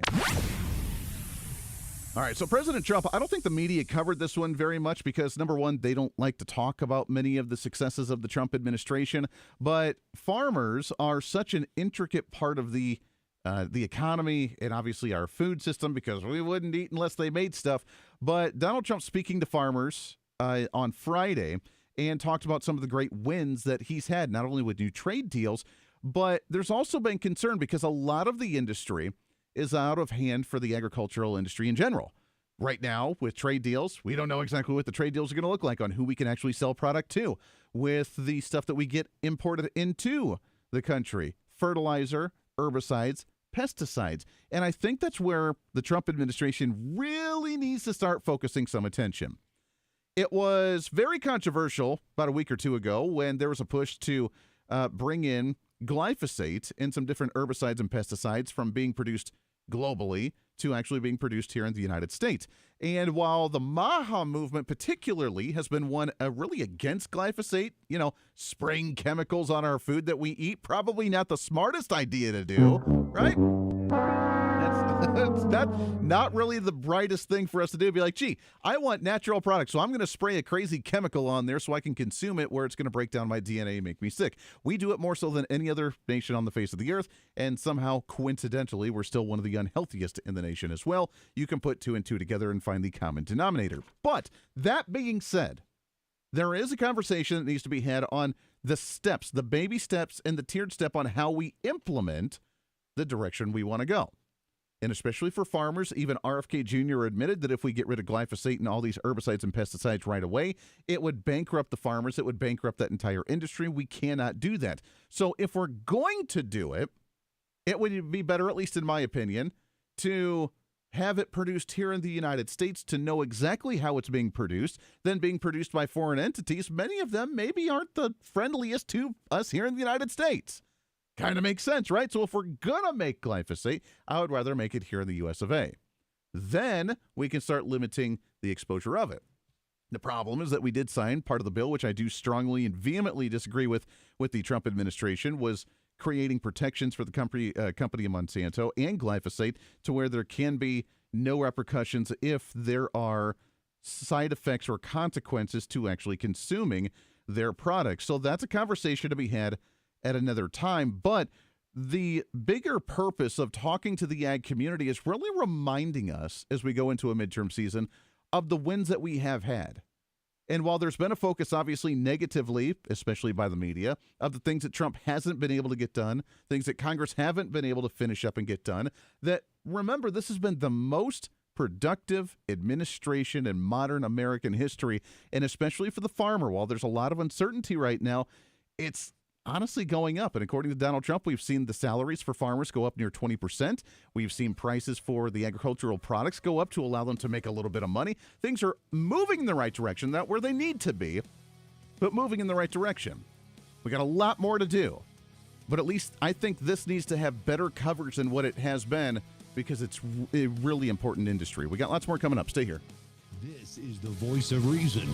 All right, so President Trump, I don't think the media covered this one very much because, number one, they don't like to talk about many of the successes of the Trump administration, but farmers are such an intricate part of the economy and obviously our food system because we wouldn't eat unless they made stuff. But Donald Trump speaking to farmers on Friday and talked about some of the great wins that he's had, not only with new trade deals, but there's also been concern because a lot of the industry is out of hand for the agricultural industry in general. Right now, with trade deals, we don't know exactly what the trade deals are going to look like on who we can actually sell product to. With the stuff that we get imported into the country, fertilizer, herbicides, pesticides. And I think that's where the Trump administration really needs to start focusing some attention. It was very controversial about a week or two ago when there was a push to bring in glyphosate and some different herbicides and pesticides from being produced globally to actually being produced here in the United States. And while the MAHA movement particularly has been one really against glyphosate, you know, spraying chemicals on our food that we eat, probably not the smartest idea to do, right? That's not really the brightest thing for us to do. Be like, gee, I want natural products, so I'm going to spray a crazy chemical on there so I can consume it where it's going to break down my DNA and make me sick. We do it more so than any other nation on the face of the earth, and somehow, coincidentally, we're still one of the unhealthiest in the nation as well. You can put two and two together and find the common denominator. But that being said, there is a conversation that needs to be had on the steps, the baby steps, and the tiered step on how we implement the direction we want to go. And especially for farmers, even RFK Jr. admitted that if we get rid of glyphosate and all these herbicides and pesticides right away, it would bankrupt the farmers. It would bankrupt that entire industry. We cannot do that. So if we're going to do it, it would be better, at least in my opinion, to have it produced here in the United States, to know exactly how it's being produced, than being produced by foreign entities. Many of them maybe aren't the friendliest to us here in the United States. Kind of makes sense, right? So if we're going to make glyphosate, I would rather make it here in the US of A. Then we can start limiting the exposure of it. The problem is that we did sign part of the bill, which I do strongly and vehemently disagree with the Trump administration, was creating protections for the company Monsanto and glyphosate to where there can be no repercussions if there are side effects or consequences to actually consuming their products. So that's a conversation to be had at another time. But the bigger purpose of talking to the ag community is really reminding us as we go into a midterm season of the wins that we have had. And while there's been a focus, obviously negatively, especially by the media, of the things that Trump hasn't been able to get done, things that Congress haven't been able to finish up and get done, that remember, this has been the most productive administration in modern American history. And especially for the farmer, while there's a lot of uncertainty right now, it's honestly going up. And according to Donald Trump, we've seen the salaries for farmers go up near 20%. We've seen prices for the agricultural products go up to allow them to make a little bit of money. Things are moving in the right direction, not where they need to be, but moving in the right direction. We got a lot more to do, but at least I think this needs to have better coverage than what it has been because it's a really important industry. We got lots more coming up. Stay here. This is the Voice of Reason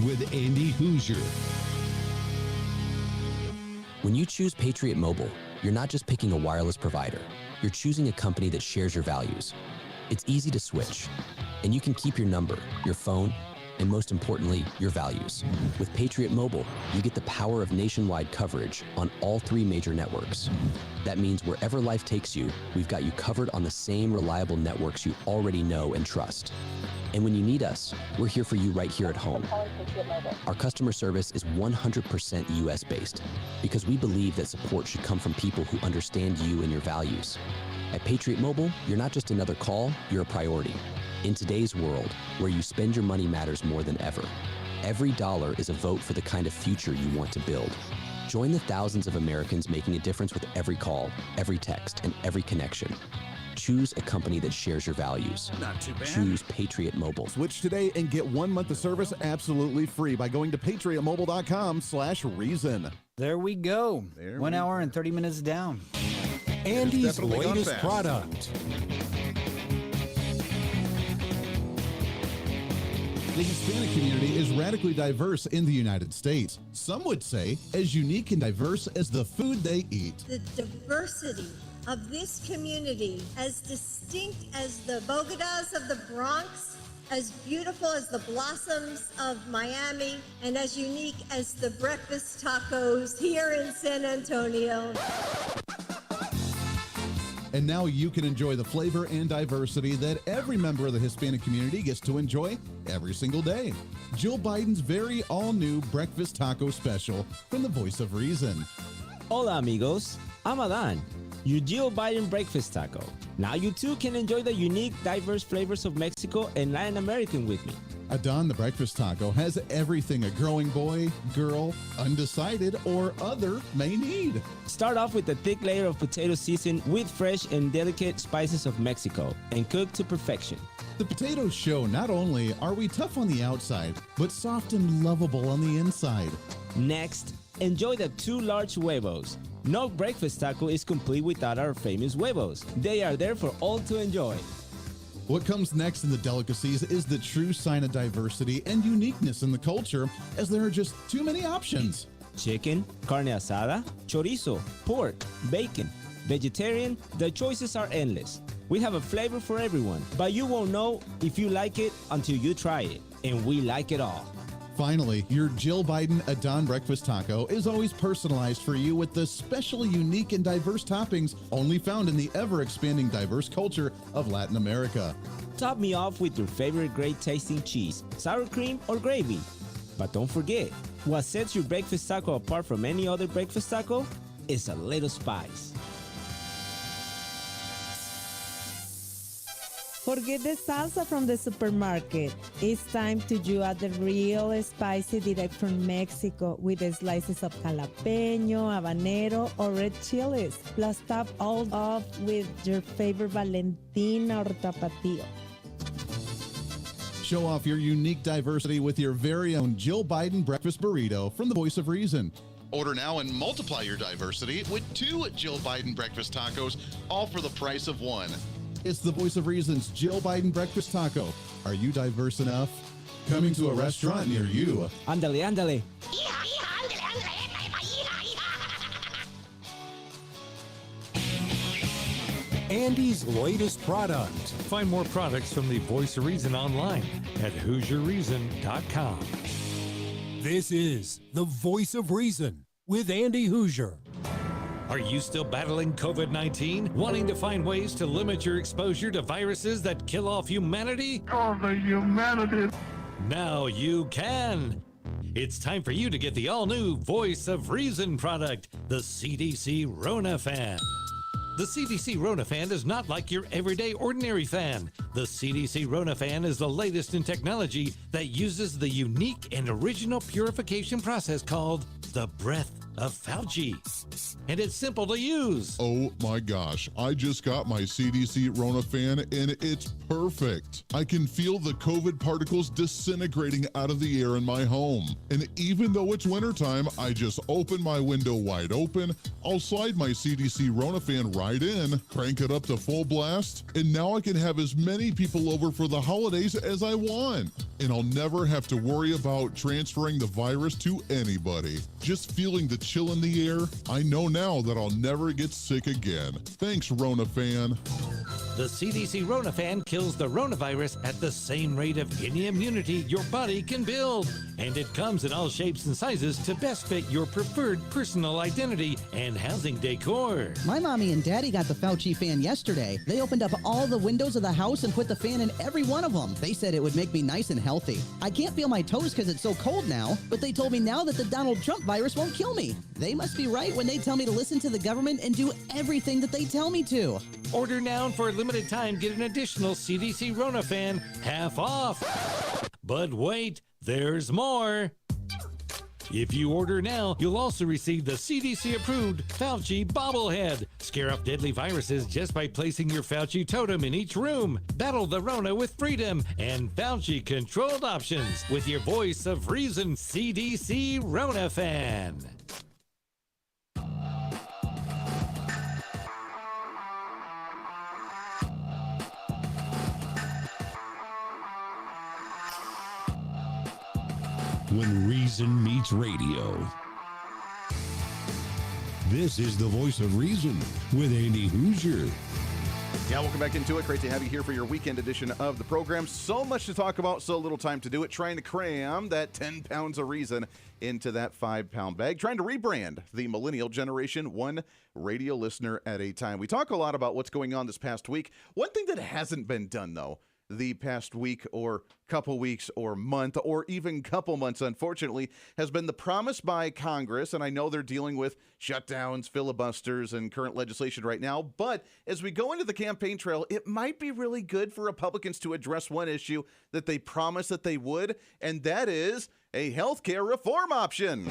with Andy Hooser. When you choose Patriot Mobile, you're not just picking a wireless provider. You're choosing a company that shares your values. It's easy to switch, and you can keep your number, your phone, and most importantly, your values. With Patriot Mobile, you get the power of nationwide coverage on all three major networks. That means wherever life takes you, we've got you covered on the same reliable networks you already know and trust. And when you need us, we're here for you right here at home. Our customer service is 100% US-based because we believe that support should come from people who understand you and your values. At Patriot Mobile, you're not just another call, you're a priority. In today's world, where you spend your money matters more than ever, every dollar is a vote for the kind of future you want to build. Join the thousands of Americans making a difference with every call, every text, and every connection. choose a company that shares your values. Not too bad. Choose Patriot Mobile. Switch today and get 1 month of service absolutely free by going to patriotmobile.com/reason. There we go. There 1 we hour and 30 minutes down. Andy's definitely gone latest fast. product. The Hispanic community is radically diverse in the United States. Some would say as unique and diverse as the food they eat. The diversity of this community, as distinct as the Bogotas of the Bronx, as beautiful as the blossoms of Miami, and as unique as the breakfast tacos here in San Antonio. And now you can enjoy the flavor and diversity that every member of the Hispanic community gets to enjoy every single day. Jill Biden's very all-new breakfast taco special from the Voice of Reason. Hola amigos, I'm Adan, your Jill Biden breakfast taco. Now you too can enjoy the unique, diverse flavors of Mexico and Latin American with me. Adon the Breakfast Taco has everything a growing boy, girl, undecided, or other may need. Start off with a thick layer of potato seasoned with fresh and delicate spices of Mexico and cooked to perfection. The potatoes show not only are we tough on the outside, but soft and lovable on the inside. Next, enjoy the 2 large huevos. No breakfast taco is complete without our famous huevos. They are there for all to enjoy. What comes next in the delicacies is the true sign of diversity and uniqueness in the culture, as there are just too many options. Chicken, carne asada, chorizo, pork, bacon, vegetarian, the choices are endless. We have a flavor for everyone, but you won't know if you like it until you try it, and we like it all. Finally, your Jill Biden Adon Breakfast Taco is always personalized for you with the special, unique, and diverse toppings only found in the ever-expanding diverse culture of Latin America. Top me off with your favorite great tasting cheese, sour cream, or gravy. But don't forget, what sets your breakfast taco apart from any other breakfast taco is a little spice. Forget the salsa from the supermarket. It's time to do the real spicy direct from Mexico with the slices of jalapeno, habanero, or red chilies. Plus top all off with your favorite Valentina or Tapatio. Show off your unique diversity with your very own Jill Biden Breakfast Burrito from the Voice of Reason. Order now and multiply your diversity with 2 Jill Biden breakfast tacos, all for the price of 1. It's the Voice of Reason's Jill Biden Breakfast Taco. Are you diverse enough? Coming to a restaurant near you. Ándale, ándale. Andy's latest product. Find more products from the Voice of Reason online at HooserReason.com. This is the Voice of Reason with Andy Hooser. Are you still battling COVID-19? Wanting to find ways to limit your exposure to viruses that kill off humanity? Oh, the humanity. Now you can. It's time for you to get the all-new Voice of Reason product, the CDC Rona Fan. The CDC Rona Fan is not like your everyday ordinary fan. The CDC Rona Fan is the latest in technology that uses the unique and original purification process called the Breath of Fauci. And it's simple to use. Oh my gosh, I just got my CDC Rona Fan and it's perfect. I can feel the COVID particles disintegrating out of the air in my home. And even though it's wintertime, I just open my window wide open, I'll slide my CDC Rona Fan right in, crank it up to full blast, and now I can have as many people over for the holidays as I want. And I'll never have to worry about transferring the virus to anybody. Just feeling the chill in the air, I know now that I'll never get sick again. Thanks, Rona Fan. The CDC Rona Fan kills the Ronavirus at the same rate of any immunity your body can build. And it comes in all shapes and sizes to best fit your preferred personal identity and housing decor. My mommy and daddy got the Fauci fan yesterday. They opened up all the windows of the house and put the fan in every one of them. They said it would make me nice and healthy. I can't feel my toes because it's so cold now, but they told me now that the Donald Trump virus won't kill me. They must be right when they tell me to listen to the government and do everything that they tell me to. Order now and for a limited time, get an additional CDC Rona Fan half off. But wait, there's more. If you order now, you'll also receive the CDC-approved Fauci bobblehead. Scare off deadly viruses just by placing your Fauci totem in each room. Battle the Rona with freedom and Fauci-controlled options with your voice of reason, CDC Rona fan. When reason meets radio. This is the voice of reason with Andy Hooser. Yeah, welcome back into it. Great to have you here for your weekend edition of the program. So much to talk about, so little time to do it. Trying to cram that 10 pounds of reason into that 5-pound bag. Trying to rebrand the millennial generation, one radio listener at a time. We talk a lot about what's going on this past week. One thing that hasn't been done, though, the past week or couple weeks or month or even couple months, unfortunately, has been the promise by Congress, and I know they're dealing with shutdowns, filibusters, and current legislation right now, but as we go into the campaign trail, it might be really good for Republicans to address one issue that they promised that they would, and that is a health care reform option.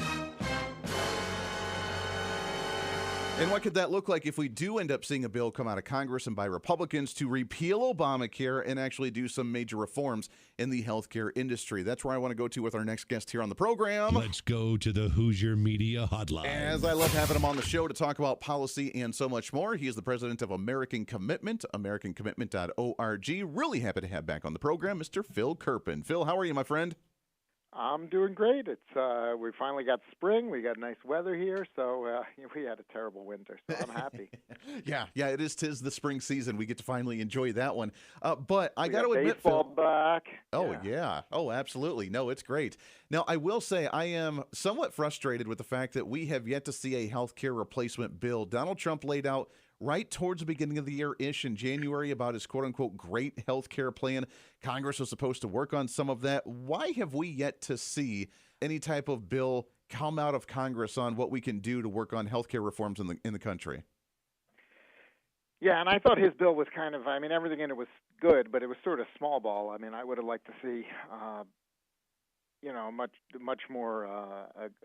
And what could that look like if we do end up seeing a bill come out of Congress and by Republicans to repeal Obamacare and actually do some major reforms in the healthcare industry? That's where I want to go to with our next guest here on the program. Let's go to the Hooser Media Hotline. As I love having him on the show to talk about policy and so much more. He is the president of American Commitment, AmericanCommitment.org. Really happy to have back on the program, Mr. Phil Kerpen. Phil, how are you, my friend? I'm doing great. It's we finally got spring. We got nice weather here, so we had a terrible winter, so I'm happy. Yeah, it is. 'Tis the spring season. We get to finally enjoy that one. But I got to admit, baseball Phil, back. Oh yeah. Oh, absolutely. No, it's great. Now, I will say I am somewhat frustrated with the fact that we have yet to see a health care replacement bill. Donald Trump laid out right towards the beginning of the year-ish in January about his quote-unquote great health care plan. Congress was supposed to work on some of that. Why have we yet to see any type of bill come out of Congress on what we can do to work on health care reforms in the country? Yeah, and I thought his bill was kind of, I mean, everything in it was good, but it was sort of small ball. I mean, I would have liked to see, much more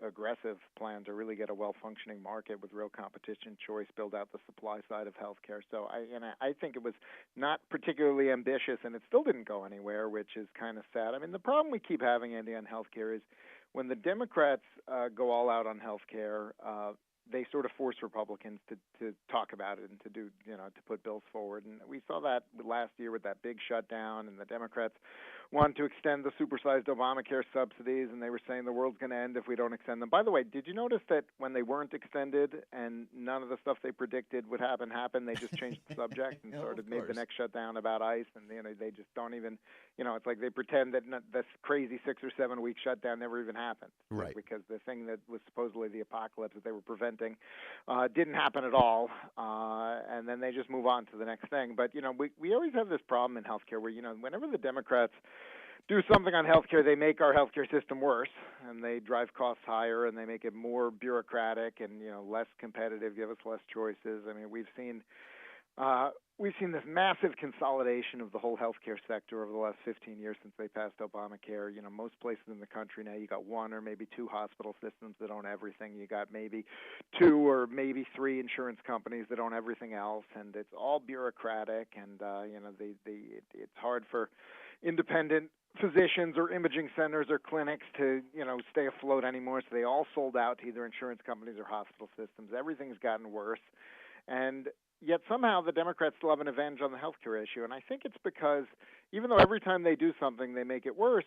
aggressive plan to really get a well-functioning market with real competition, choice, build out the supply side of healthcare. So I think it was not particularly ambitious, and it still didn't go anywhere, which is kind of sad. I mean, the problem we keep having, Andy, on healthcare is when the Democrats go all out on healthcare, they sort of force Republicans to talk about it and to do, to put bills forward. And we saw that last year with that big shutdown, and the Democrats wanted to extend the supersized Obamacare subsidies, and they were saying the world's going to end if we don't extend them. By the way, did you notice that when they weren't extended and none of the stuff they predicted would happen, they just changed the subject and made the next shutdown about ICE, and they just don't even, it's like they pretend that this crazy 6 or 7 week shutdown never even happened. Right. Because the thing that was supposedly the apocalypse that they were preventing didn't happen at all, and then they just move on to the next thing. But, we always have this problem in healthcare where, whenever the Democrats do something on healthcare, they make our healthcare system worse, and they drive costs higher, and they make it more bureaucratic and, less competitive, give us less choices. I mean, we've seen this massive consolidation of the whole healthcare sector over the last 15 years since they passed Obamacare. Most places in the country now, you got one or maybe two hospital systems that own everything. You got maybe 2 or maybe 3 insurance companies that own everything else, and it's all bureaucratic. And it's hard for independent physicians or imaging centers or clinics to, stay afloat anymore. So they all sold out to either insurance companies or hospital systems. Everything's gotten worse. And yet somehow the Democrats still have an advantage on the health care issue. And I think it's because even though every time they do something they make it worse,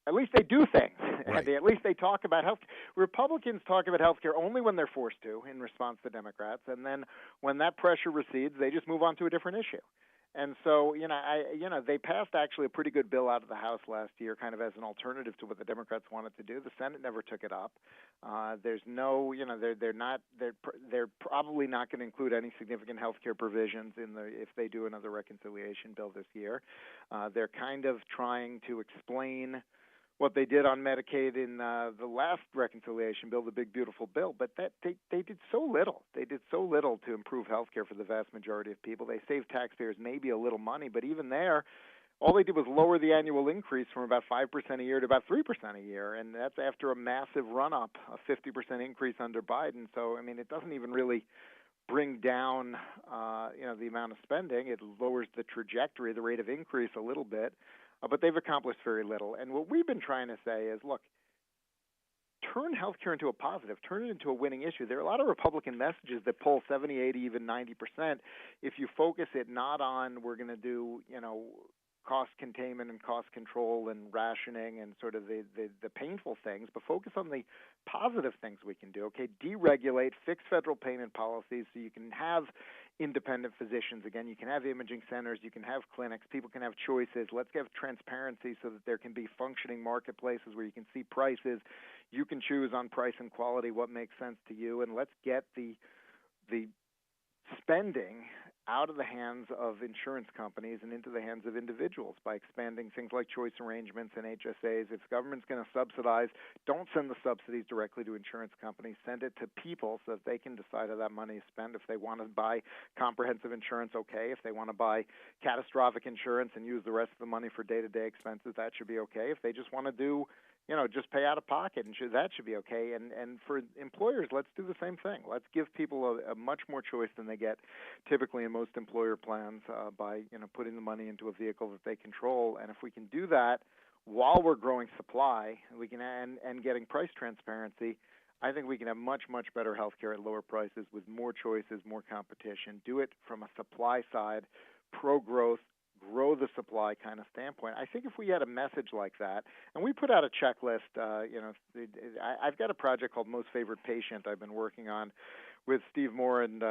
at least they do things. Right. At least they talk about health. Republicans talk about health care only when they're forced to in response to Democrats. And then when that pressure recedes, they just move on to a different issue. And so, they passed actually a pretty good bill out of the House last year, kind of as an alternative to what the Democrats wanted to do. The Senate never took it up. There's no, they're probably not going to include any significant health care provisions if they do another reconciliation bill this year. They're kind of trying to explain what they did on Medicaid in the last reconciliation bill, the big, beautiful bill. But they did so little. They did so little to improve health care for the vast majority of people. They saved taxpayers maybe a little money, but even there, all they did was lower the annual increase from about 5% a year to about 3% a year, and that's after a massive run-up, a 50% increase under Biden. So, I mean, it doesn't even really bring down, the amount of spending. It lowers the trajectory, the rate of increase a little bit, but they've accomplished very little. And what we've been trying to say is, look, turn healthcare into a positive, turn it into a winning issue. There are a lot of Republican messages that pull 70, 80, even 90% if you focus it not on we're going to do, cost containment and cost control and rationing and sort of the painful things, but focus on the positive things we can do. Okay, deregulate, fix federal payment policies so you can have independent physicians again, you can have imaging centers, you can have clinics, people can have choices. Let's have transparency so that there can be functioning marketplaces where you can see prices. You can choose on price and quality what makes sense to you, and let's get the spending out of the hands of insurance companies and into the hands of individuals by expanding things like choice arrangements and HSAs. If the government's going to subsidize, don't send the subsidies directly to insurance companies. Send it to people so that they can decide how that money is spent. If they want to buy comprehensive insurance, okay. If they want to buy catastrophic insurance and use the rest of the money for day-to-day expenses, that should be okay. If they just want to do just pay out of pocket, and that should be okay. And for employers, let's do the same thing. Let's give people a much more choice than they get typically in most employer plans by putting the money into a vehicle that they control. And if we can do that while we're growing supply, we can and getting price transparency, I think we can have much, much better health care at lower prices with more choices, more competition. Do it from a supply side, pro-growth, grow the supply kind of standpoint. I think if we had a message like that, and we put out a checklist, I've got a project called Most Favored Patient I've been working on with Steve Moore and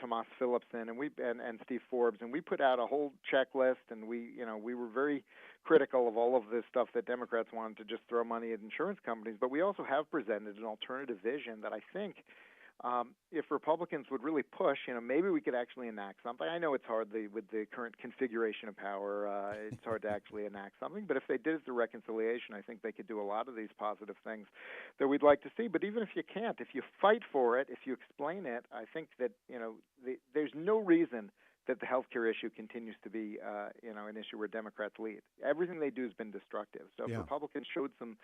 Tomas Philipson and Steve Forbes, and we put out a whole checklist, and we were very critical of all of this stuff that Democrats wanted to just throw money at insurance companies, but we also have presented an alternative vision that I think if Republicans would really push, maybe we could actually enact something. I know it's hard with the current configuration of power. It's hard to actually enact something. But if they did it through reconciliation, I think they could do a lot of these positive things that we'd like to see. But even if you can't, if you fight for it, if you explain it, I think that there's no reason that the healthcare issue continues to be, an issue where Democrats lead. Everything they do has been destructive. So if Republicans showed some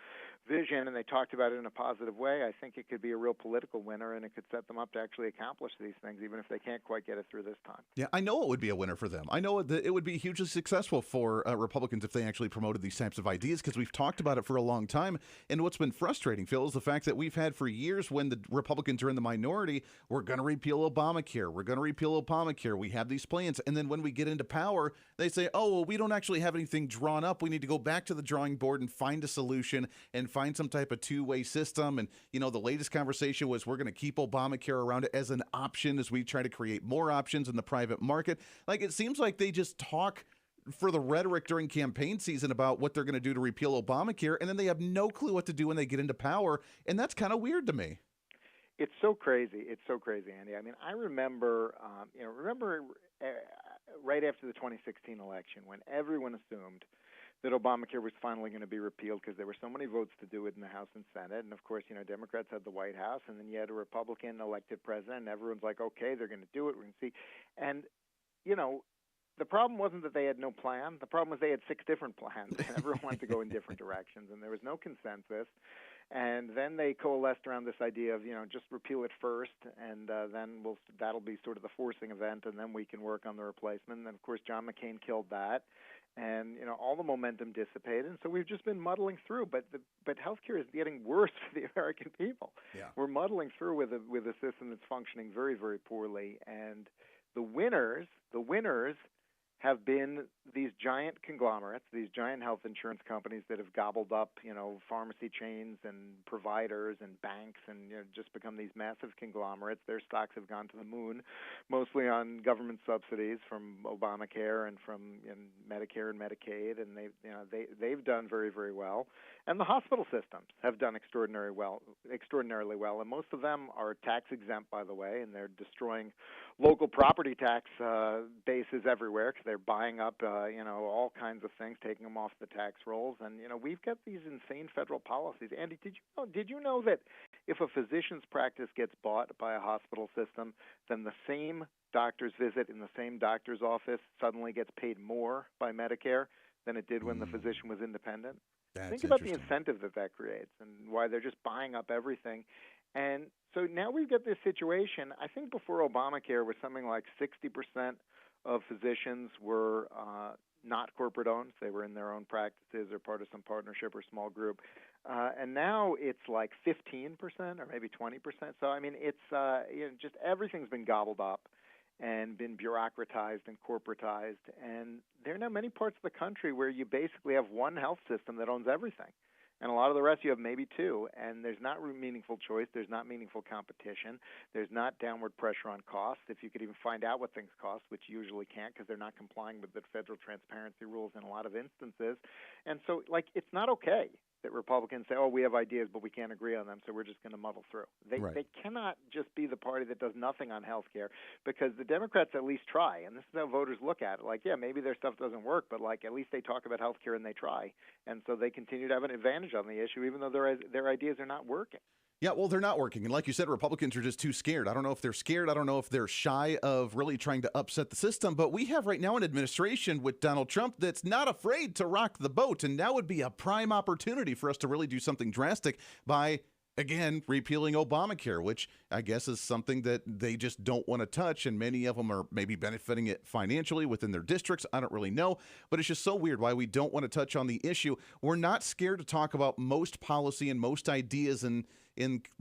vision and they talked about it in a positive way, I think it could be a real political winner, and it could set them up to actually accomplish these things, even if they can't quite get it through this time. Yeah, I know it would be a winner for them. I know that it would be hugely successful for Republicans if they actually promoted these types of ideas, because we've talked about it for a long time. And what's been frustrating, Phil, is the fact that we've had for years when the Republicans are in the minority, we're going to repeal Obamacare. We're going to repeal Obamacare. We have these plans. And then when we get into power, they say, oh, well, we don't actually have anything drawn up. We need to go back to the drawing board and find a solution and find some type of two-way system. And, the latest conversation was we're going to keep Obamacare around as an option as we try to create more options in the private market. Like, it seems like they just talk for the rhetoric during campaign season about what they're going to do to repeal Obamacare, and then they have no clue what to do when they get into power. And that's kind of weird to me. It's so crazy. It's so crazy, Andy. I mean, I remember, right after the 2016 election when everyone assumed that Obamacare was finally going to be repealed because there were so many votes to do it in the House and Senate. And, of course, Democrats had the White House, and then you had a Republican elected president, and everyone's like, okay, they're going to do it. We're going to see. And, the problem wasn't that they had no plan. The problem was they had 6 different plans, and everyone wanted to go in different directions, and there was no consensus. And then they coalesced around this idea of, just repeal it first, and then that'll be sort of the forcing event, and then we can work on the replacement. And then, of course, John McCain killed that, and all the momentum dissipated. And so we've just been muddling through. But healthcare is getting worse for the American people. Yeah. We're muddling through with a system that's functioning very, very poorly. And the winners have been these giant conglomerates, these giant health insurance companies that have gobbled up, pharmacy chains and providers and banks and just become these massive conglomerates. Their stocks have gone to the moon, mostly on government subsidies from Obamacare and from Medicare and Medicaid, and they've done very, very well. And the hospital systems have done extraordinarily well, and most of them are tax exempt, by the way, and they're destroying local property tax bases everywhere because they're buying up, all kinds of things, taking them off the tax rolls. And, we've got these insane federal policies. Andy, did you know that if a physician's practice gets bought by a hospital system, then the same doctor's visit in the same doctor's office suddenly gets paid more by Medicare than it did when the physician was independent. That's Think about the interesting. incentive that creates and why they're just buying up everything. And so now we've got this situation. I think before Obamacare was something like 60% of physicians were not corporate owned. They were in their own practices or part of some partnership or small group. And now it's like 15% or maybe 20%. So, I mean, it's just everything's been gobbled up and been bureaucratized and corporatized. And there are now many parts of the country where you basically have one health system that owns everything. And a lot of the rest you have maybe two. And there's not meaningful choice. There's not meaningful competition. There's not downward pressure on costs. If you could even find out what things cost, which you usually can't because they're not complying with the federal transparency rules in a lot of instances. And so, it's not okay that Republicans say, oh, we have ideas, but we can't agree on them, so we're just going to muddle through. They cannot just be the party that does nothing on health care, because the Democrats at least try, and this is how voters look at it. Yeah, maybe their stuff doesn't work, but at least they talk about health care and they try, and so they continue to have an advantage on the issue, even though their ideas are not working. Yeah, well, they're not working. And like you said, Republicans are just too scared. I don't know if they're scared. I don't know if they're shy of really trying to upset the system. But we have right now an administration with Donald Trump that's not afraid to rock the boat. And now would be a prime opportunity for us to really do something drastic by, again, repealing Obamacare, which I guess is something that they just don't want to touch. And many of them are maybe benefiting it financially within their districts. I don't really know. But it's just so weird why we don't want to touch on the issue. We're not scared to talk about most policy and most ideas in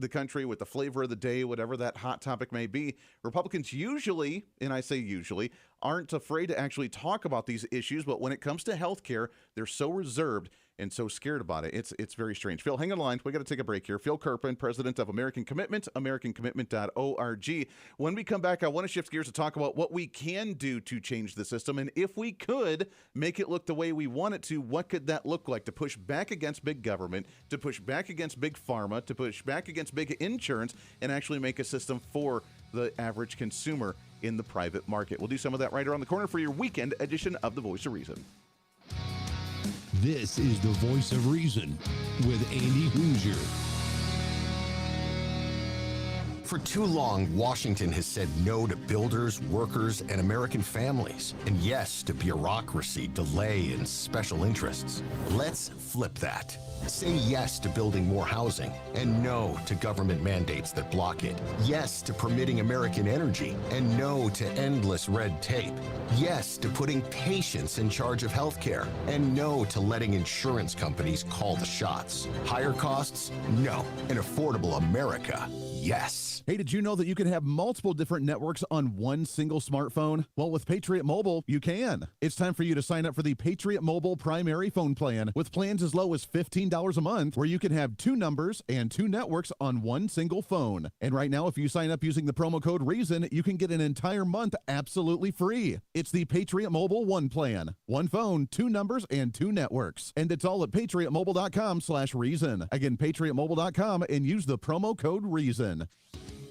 the country with the flavor of the day, whatever that hot topic may be. Republicans usually, and I say usually, aren't afraid to actually talk about these issues. But when it comes to health care, they're so reserved and so scared about it. It's very strange. Phil, hang on the line. We got to take a break here. Phil Kerpen, president of American Commitment, AmericanCommitment.org. When we come back, I want to shift gears to talk about what we can do to change the system. And if we could make it look the way we want it to, what could that look like to push back against big government, to push back against big pharma, to push back against big insurance, and actually make a system for the average consumer in the private market. We'll do some of that right around the corner for your weekend edition of The Voice of Reason. This is The Voice of Reason with Andy Hooser. For too long, Washington has said no to builders, workers, and American families, and yes to bureaucracy, delay, and special interests. Let's flip that. Say yes to building more housing, and no to government mandates that block it. Yes to permitting American energy, and no to endless red tape. Yes to putting patients in charge of healthcare, and no to letting insurance companies call the shots. Higher costs? No. An affordable America? Yes. Hey, did you know that you can have multiple different networks on one single smartphone? Well, with Patriot Mobile, you can. It's time for you to sign up for the Patriot Mobile primary phone plan with plans as low as $15 a month, where you can have two numbers and two networks on one single phone. And right now, if you sign up using the promo code REASON, you can get an entire month absolutely free. It's the Patriot Mobile One plan. One phone, two numbers, and two networks. And it's all at patriotmobile.com/reason. Again, patriotmobile.com, and use the promo code REASON.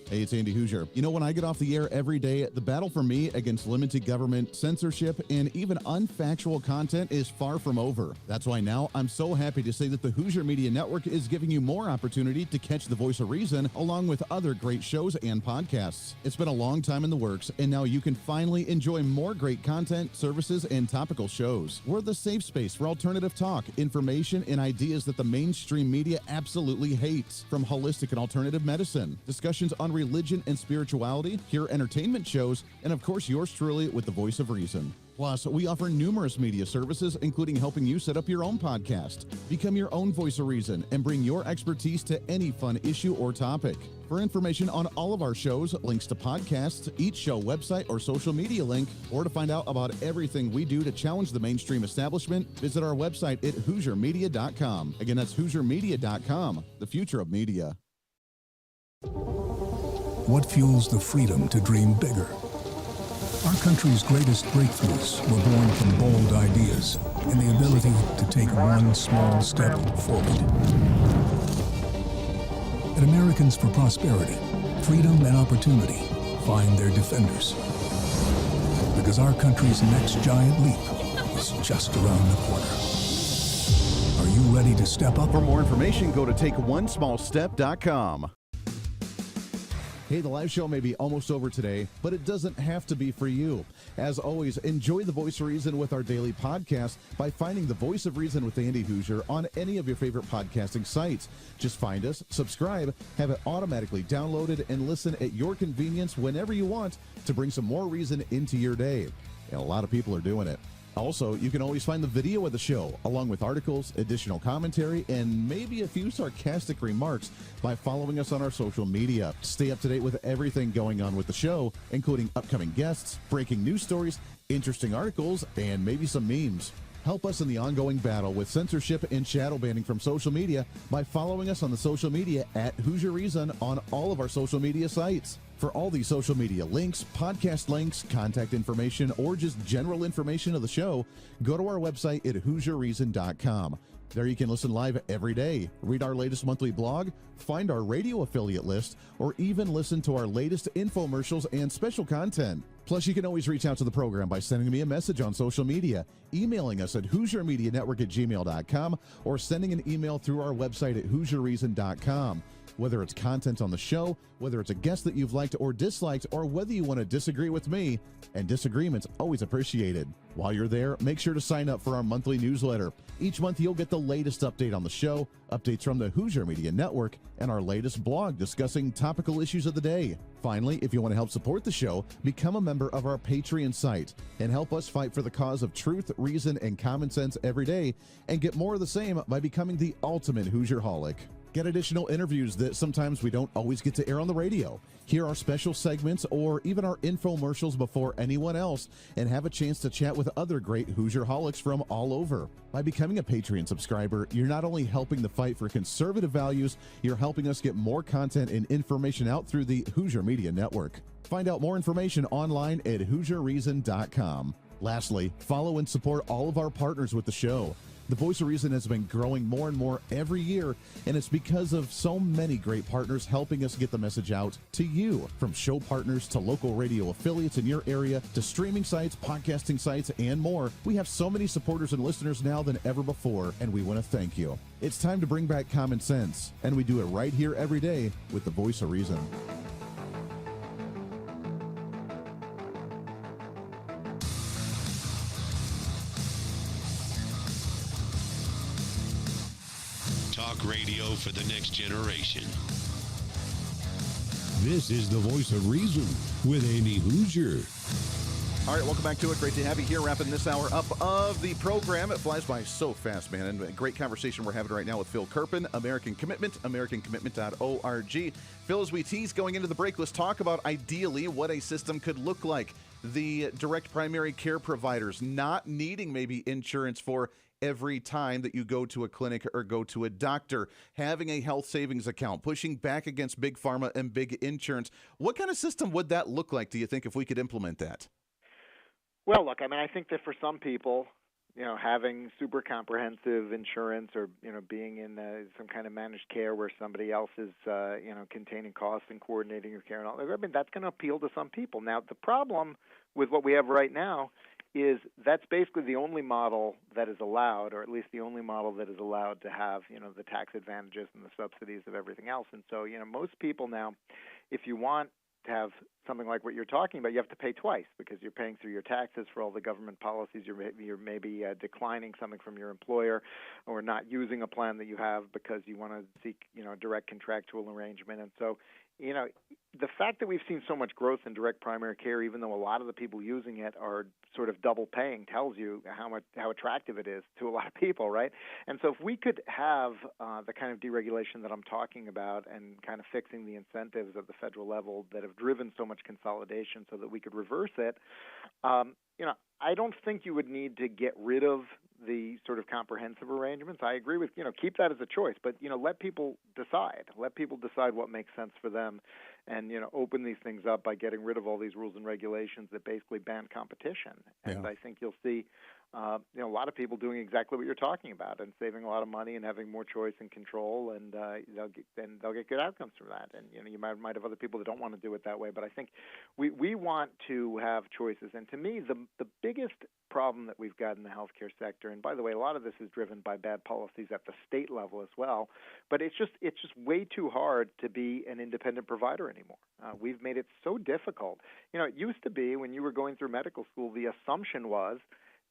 Hey, it's Andy Hooser. You know, when I get off the air every day, the battle for me against limited government, censorship, and even unfactual content is far from over. That's why now I'm so happy to say that the Hooser Media Network is giving you more opportunity to catch the Voice of Reason along with other great shows and podcasts. It's been a long time in the works, and now you can finally enjoy more great content, services, and topical shows. We're the safe space for alternative talk, information, and ideas that the mainstream media absolutely hates. From holistic and alternative medicine, discussions on religion and spirituality, pure entertainment shows, and of course yours truly with the Voice of Reason. Plus, we offer numerous media services, including helping you set up your own podcast, become your own Voice of Reason, and bring your expertise to any fun issue or topic. For information on all of our shows, links to podcasts, each show website or social media link, or to find out about everything we do to challenge the mainstream establishment, visit our website at HooserMedia.com. Again, that's HooserMedia.com, the future of media. What fuels the freedom to dream bigger? Our country's greatest breakthroughs were born from bold ideas and the ability to take one small step forward. At Americans for Prosperity, freedom and opportunity find their defenders. Because our country's next giant leap is just around the corner. Are you ready to step up? For more information, go to TakeOneSmallStep.com. Hey, the live show may be almost over today, but it doesn't have to be for you. As always, enjoy the Voice of Reason with our daily podcast by finding the Voice of Reason with Andy Hooser on any of your favorite podcasting sites. Just find us, subscribe, have it automatically downloaded, and listen at your convenience whenever you want to bring some more reason into your day. And a lot of people are doing it. Also, you can always find the video of the show, along with articles, additional commentary, and maybe a few sarcastic remarks by following us on our social media. Stay up to date with everything going on with the show, including upcoming guests, breaking news stories, interesting articles, and maybe some memes. Help us in the ongoing battle with censorship and shadow banning from social media by following us on the social media at Hooser Reason on all of our social media sites. For all these social media links, podcast links, contact information, or just general information of the show, go to our website at HooserReason.com. There you can listen live every day, read our latest monthly blog, find our radio affiliate list, or even listen to our latest infomercials and special content. Plus, you can always reach out to the program by sending me a message on social media, emailing us at HooserMediaNetwork@gmail.com, or sending an email through our website at HooserReason.com. Whether it's content on the show, whether it's a guest that you've liked or disliked, or whether you want to disagree with me, and disagreement's always appreciated. While you're there, make sure to sign up for our monthly newsletter. Each month, you'll get the latest update on the show, updates from the Hooser Media Network, and our latest blog discussing topical issues of the day. Finally, if you want to help support the show, become a member of our Patreon site and help us fight for the cause of truth, reason, and common sense every day, and get more of the same by becoming the ultimate Hoosier-holic. Get additional interviews that sometimes we don't always get to air on the radio. Hear our special segments or even our infomercials before anyone else, and have a chance to chat with other great Hoosier-holics from all over. By becoming a Patreon subscriber, you're not only helping the fight for conservative values, you're helping us get more content and information out through the Hooser Media Network. Find out more information online at HooserReason.com. Lastly, follow and support all of our partners with the show. The Voice of Reason has been growing more and more every year, and it's because of so many great partners helping us get the message out to you. From show partners to local radio affiliates in your area to streaming sites, podcasting sites, and more, we have so many supporters and listeners now than ever before, and we want to thank you. It's time to bring back common sense, and we do it right here every day with the Voice of Reason. Talk radio for the next generation. This is the Voice of Reason with Andy Hooser. All right, welcome back to it. Great to have you here, wrapping this hour up of the program. It flies by so fast, man. And a great conversation we're having right now with Phil Kerpen, American Commitment, AmericanCommitment.org. Phil, as we tease going into the break, let's talk about ideally what a system could look like. The direct primary care providers not needing maybe insurance for every time that you go to a clinic or go to a doctor, having a health savings account, pushing back against big pharma and big insurance. What kind of system would that look like, do you think, if we could implement that? Well, look, I mean, I think that for some people, having super comprehensive insurance or, being in some kind of managed care where somebody else is, containing costs and coordinating your care and all that, I mean, that's going to appeal to some people. Now, the problem with what we have right now is that's basically the only model that is allowed, or at least the only model that is allowed to have, the tax advantages and the subsidies of everything else. And so, most people now, if you want to have something like what you're talking about, you have to pay twice because you're paying through your taxes for all the government policies. You're maybe declining something from your employer or not using a plan that you have because you want to seek, a direct contractual arrangement. And so, the fact that we've seen so much growth in direct primary care, even though a lot of the people using it are sort of double paying, tells you how attractive it is to a lot of people, right? And so if we could have the kind of deregulation that I'm talking about and kind of fixing the incentives at the federal level that have driven so much consolidation so that we could reverse it, I don't think you would need to get rid of the sort of comprehensive arrangements. I agree with, keep that as a choice, but, let people decide. Let people decide what makes sense for them and, open these things up by getting rid of all these rules and regulations that basically ban competition. And I think you'll see, a lot of people doing exactly what you're talking about and saving a lot of money and having more choice and control, and they'll get good outcomes from that. And, you might have other people that don't want to do it that way, but I think we want to have choices. And to me, the biggest problem that we've got in the healthcare sector, and by the way, a lot of this is driven by bad policies at the state level as well, but it's just way too hard to be an independent provider anymore. We've made it so difficult. You know, it used to be when you were going through medical school, the assumption was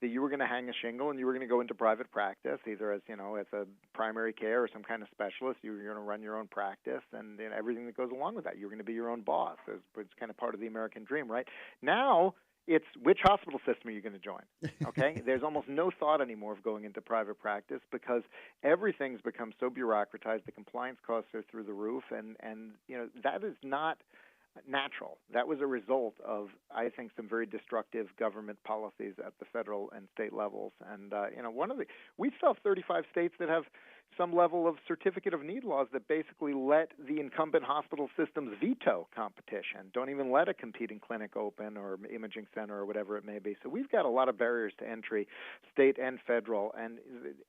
that you were going to hang a shingle and you were going to go into private practice, either as, you know, as a primary care or some kind of specialist. You were going to run your own practice and everything that goes along with that. You were going to be your own boss. It's kind of part of the American dream, right? Now it's which hospital system are you going to join, okay? There's almost no thought anymore of going into private practice because everything's become so bureaucratized. The compliance costs are through the roof, and you know, that is not natural. That was a result of, I think, some very destructive government policies at the federal and state levels. And you know, we still have 35 states that have some level of certificate of need laws that basically let the incumbent hospital systems veto competition, don't even let a competing clinic open or imaging center or whatever it may be. So we've got a lot of barriers to entry, state and federal. And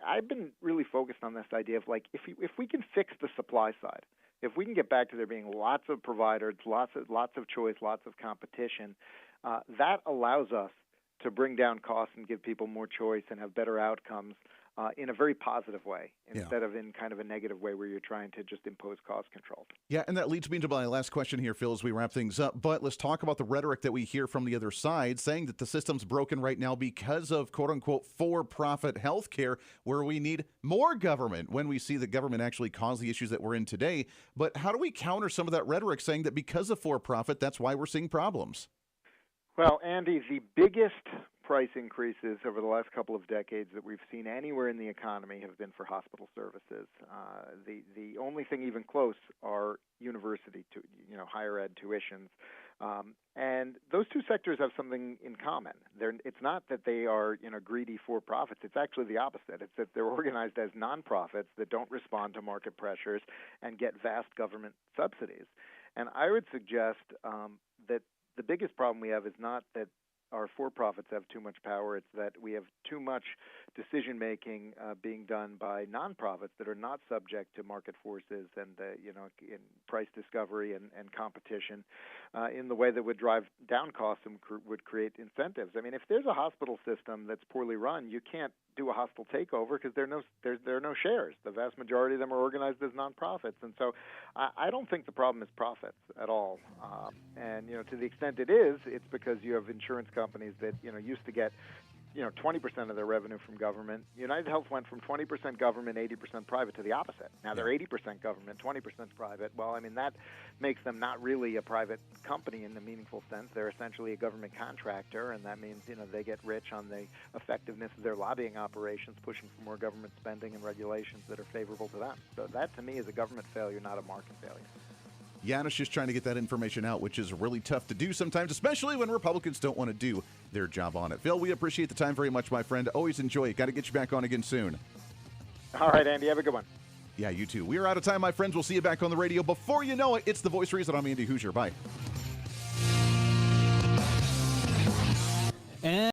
I've been really focused on this idea of, like, if we can fix the supply side, if we can get back to there being lots of providers, lots of choice, lots of competition, that allows us to bring down costs and give people more choice and have better outcomes in a very positive way instead of in kind of a negative way where you're trying to just impose cost control. Yeah, and that leads me to my last question here, Phil, as we wrap things up. But let's talk about the rhetoric that we hear from the other side, saying that the system's broken right now because of, quote-unquote, for-profit health care, where we need more government when we see the government actually cause the issues that we're in today. But how do we counter some of that rhetoric saying that because of for-profit, that's why we're seeing problems? Well, Andy, the biggest price increases over the last couple of decades that we've seen anywhere in the economy have been for hospital services. The only thing even close are university, higher ed tuitions. And those two sectors have something in common. It's not that they are, greedy for-profits. It's actually the opposite. It's that they're organized as nonprofits that don't respond to market pressures and get vast government subsidies. And I would suggest that the biggest problem we have is not that our for-profits have too much power. It's that we have too much decision-making being done by nonprofits that are not subject to market forces and, in price discovery and competition in the way that would drive down costs and would create incentives. I mean, if there's a hospital system that's poorly run, you can't do a hostile takeover because there are no shares. The vast majority of them are organized as nonprofits. And so I don't think the problem is profits at all. And, to the extent it is, it's because you have insurance companies that, used to get 20% of their revenue from government. United Health went from 20% government, 80% private to the opposite. Now they're 80% government, 20% private. Well, I mean, that makes them not really a private company in the meaningful sense. They're essentially a government contractor, and that means, they get rich on the effectiveness of their lobbying operations, pushing for more government spending and regulations that are favorable to them. So that, to me, is a government failure, not a market failure. Yanis just trying to get that information out, which is really tough to do sometimes, especially when Republicans don't want to do their job on it. Phil, we appreciate the time very much, my friend. Always enjoy it. Got to get you back on again soon. All right, Andy. Have a good one. Yeah, you too. We are out of time, my friends. We'll see you back on the radio. Before you know it, it's The Voice of Reason. I'm Andy Hooser. Bye.